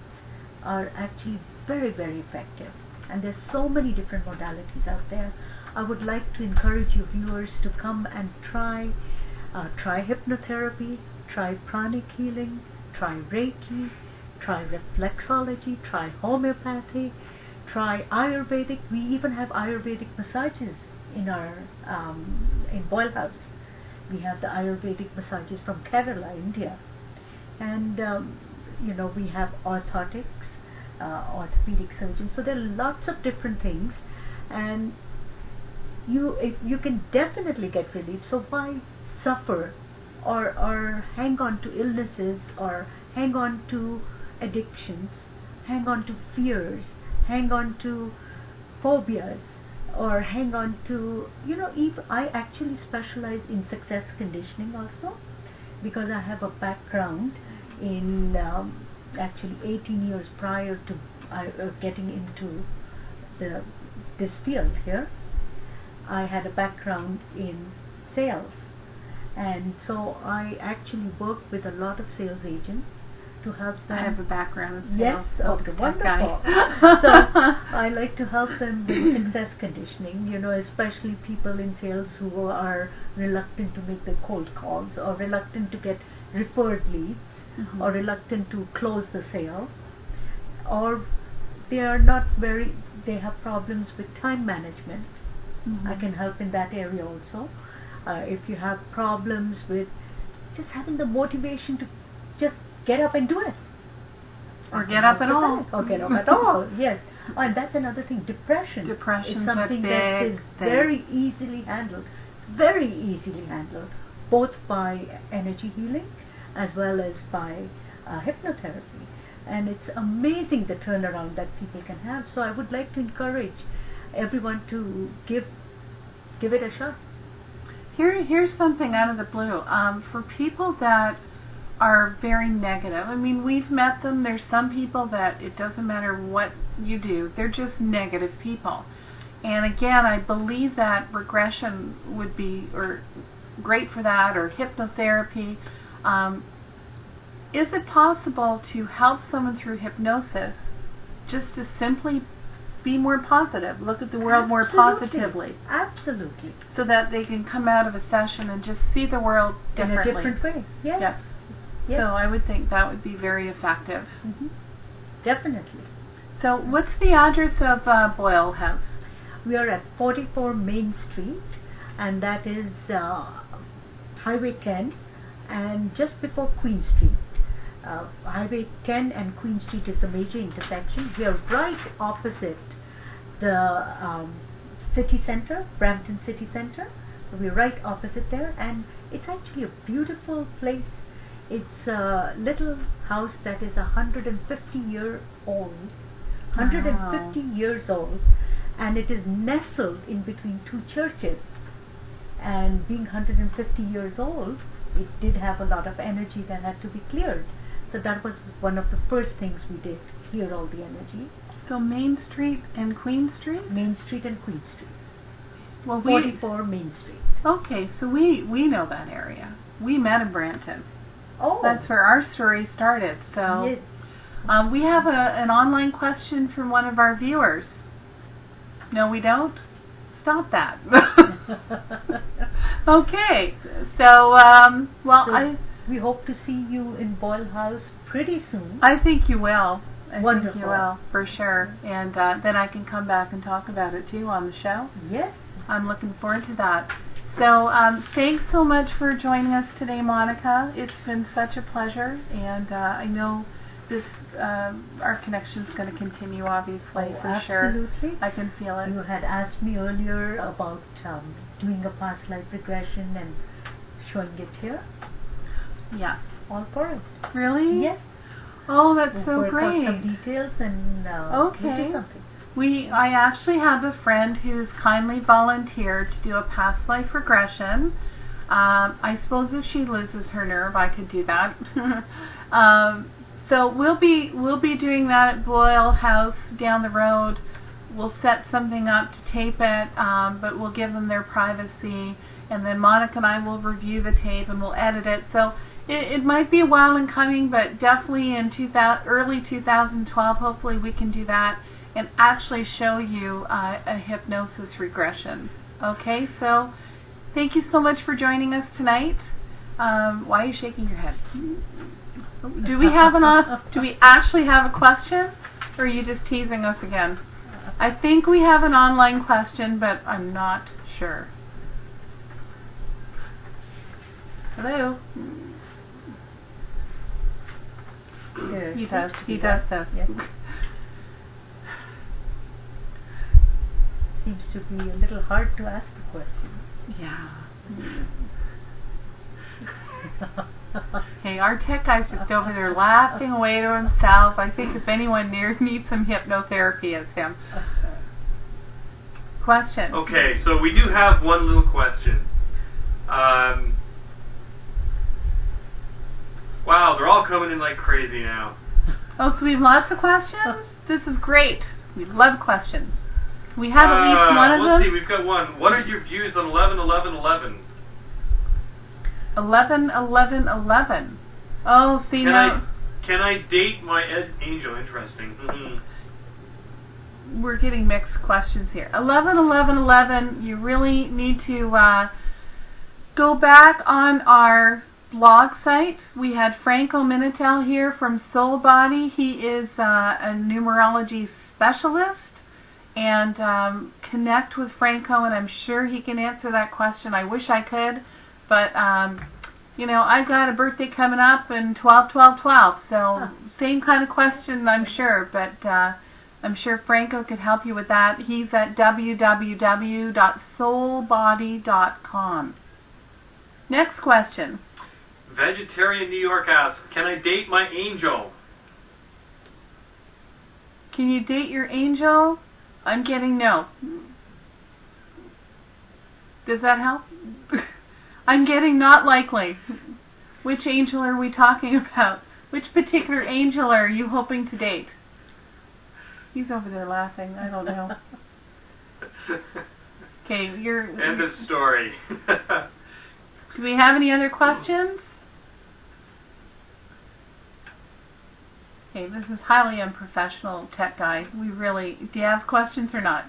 are actually very, very effective, and there's so many different modalities out there. I would like to encourage you viewers to come and try hypnotherapy, try pranic healing, try Reiki, try reflexology, try homeopathy, try Ayurvedic. We even have Ayurvedic massages in our in Boyle House. We have the Ayurvedic massages from Kerala, India, and you know, we have orthotics, orthopedic surgeons. So there are lots of different things, and you can definitely get relief. So why suffer or hang on to illnesses, or hang on to addictions, hang on to fears, hang on to phobias, or hang on to, you know, I actually specialize in success conditioning also, because I have a background in actually 18 years prior to getting into this field here. I had a background in sales, and so I actually work with a lot of sales agents to help them. I have a background in sales. Yes, okay, wonderful. So I like to help them with success conditioning, you know, especially people in sales who are reluctant to make the cold calls, or reluctant to get referred leads, or reluctant to close the sale, or they have problems with time management. I can help in that area also. If you have problems with just having the motivation to just get up and do it, or get up at all, yes. And that's another thing. Depression is something that is very easily handled, both by energy healing as well as by hypnotherapy. And it's amazing the turnaround that people can have. So I would like to encourage everyone to give it a shot. Here's something out of the blue. For people that are very negative, I mean, we've met them. There's some people that it doesn't matter what you do, they're just negative people. And again, I believe that regression would be great for that, or hypnotherapy. Is it possible to help someone through hypnosis just to simply be more positive, look at the world more positively? Absolutely. So that they can come out of a session and just see the world differently. In a different way. Yes. Yes. So I would think that would be very effective. Definitely. So what's the address of Boyle House? We are at 44 Main Street, and that is Highway 10, and just before Queen Street. Highway 10 and Queen Street is the major intersection. We are right opposite the city center, Brampton City Center. So we're right opposite there, and it's actually a beautiful place. It's a little house that is 150 years old, and it is nestled in between two churches. And being 150 years old, it did have a lot of energy that had to be cleared. So that was one of the first things we did, clear all the energy. So Main Street and Queen Street? Main Street and Queen Street. Well, 44 Main Street. Okay, so we know that area. We met in Brampton. Oh. That's where our story started. So Yes. we have an online question from one of our viewers. No, we don't? Stop that. Okay. So, we hope to see you in Boyle House pretty soon. I think you will. I Wonderful. think you will, for sure. And then I can come back and talk about it too on the show. Yes. I'm looking forward to that. So thanks so much for joining us today, Monica. It's been such a pleasure, and I know this our connection is going to continue, obviously, for sure. Absolutely. I can feel it. You had asked me earlier about doing a past life regression and showing it here. Yes. All for it. Really? Yes. Oh, that's We'll so work great. out some details and Okay. we'll do something. I actually have a friend who's kindly volunteered to do a past life regression. I suppose if she loses her nerve, I could do that. So we'll be doing that at Boyle House down the road. We'll set something up to tape it, but we'll give them their privacy, and then Monica and I will review the tape and we'll edit it. So it might be a while in coming, but definitely in early 2012, hopefully we can do that and actually show you a hypnosis regression. Okay, so thank you so much for joining us tonight. Why are you shaking your head? Do we actually have a question, or are you just teasing us again? I think we have an online question, but I'm not sure. Hello? He does this. Yes. Seems to be a little hard to ask the question. Yeah. Okay, our tech guy's just over there laughing away to himself. I think if anyone needs some hypnotherapy, it's him. Question. Okay, so we do have one little question. Wow, they're all coming in like crazy now. Oh, so we have lots of questions? This is great. We love questions. We have at least one of them. Let's see, we've got one. What are your views on 11-11-11? 11-11-11. Oh, see now. Can I date my angel? Interesting. We're getting mixed questions here. 11-11-11. You really need to go back on our blog site. We had Franco Minitel here from Soul Body. He is a numerology specialist. And connect with Franco, and I'm sure he can answer that question. I wish I could, but I've got a birthday coming up in 12-12-12, so same kind of question, I'm sure, but I'm sure Franco could help you with that. He's at www.soulbody.com. Next question. Vegetarian New York asks, can I date my angel? Can you date your angel? I'm getting no. Does that help? I'm getting not likely. Which angel are we talking about? Which particular angel are you hoping to date? He's over there laughing. I don't know. Okay, End of story. Do we have any other questions? Okay, this is highly unprofessional, tech guy. Do you have questions or not?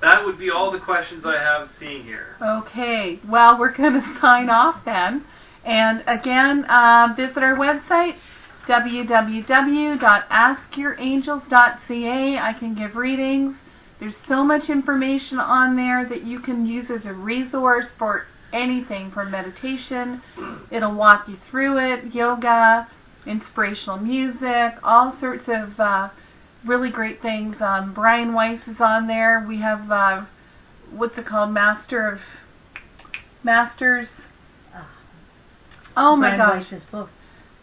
That would be all the questions I have seen here. Okay, well, we're going to sign off then. And again, visit our website, www.askyourangels.ca. I can give readings. There's so much information on there that you can use as a resource for anything from meditation. It'll walk you through it, yoga, inspirational music, all sorts of really great things. Brian Weiss is on there. We have, what's it called, Masters. Oh my Brian gosh. Weiss's book.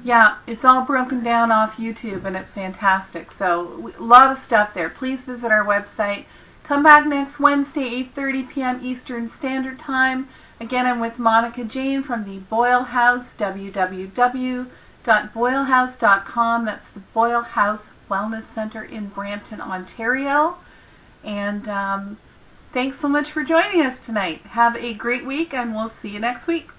Yeah, it's all broken down off YouTube, and it's fantastic. So, a lot of stuff there. Please visit our website. Come back next Wednesday, 8:30 p.m. Eastern Standard Time. Again, I'm with Monica Jane from the Boyle House, www.boylehouse.com. That's the Boyle House Wellness Center in Brampton, Ontario. And thanks so much for joining us tonight. Have a great week, and we'll see you next week.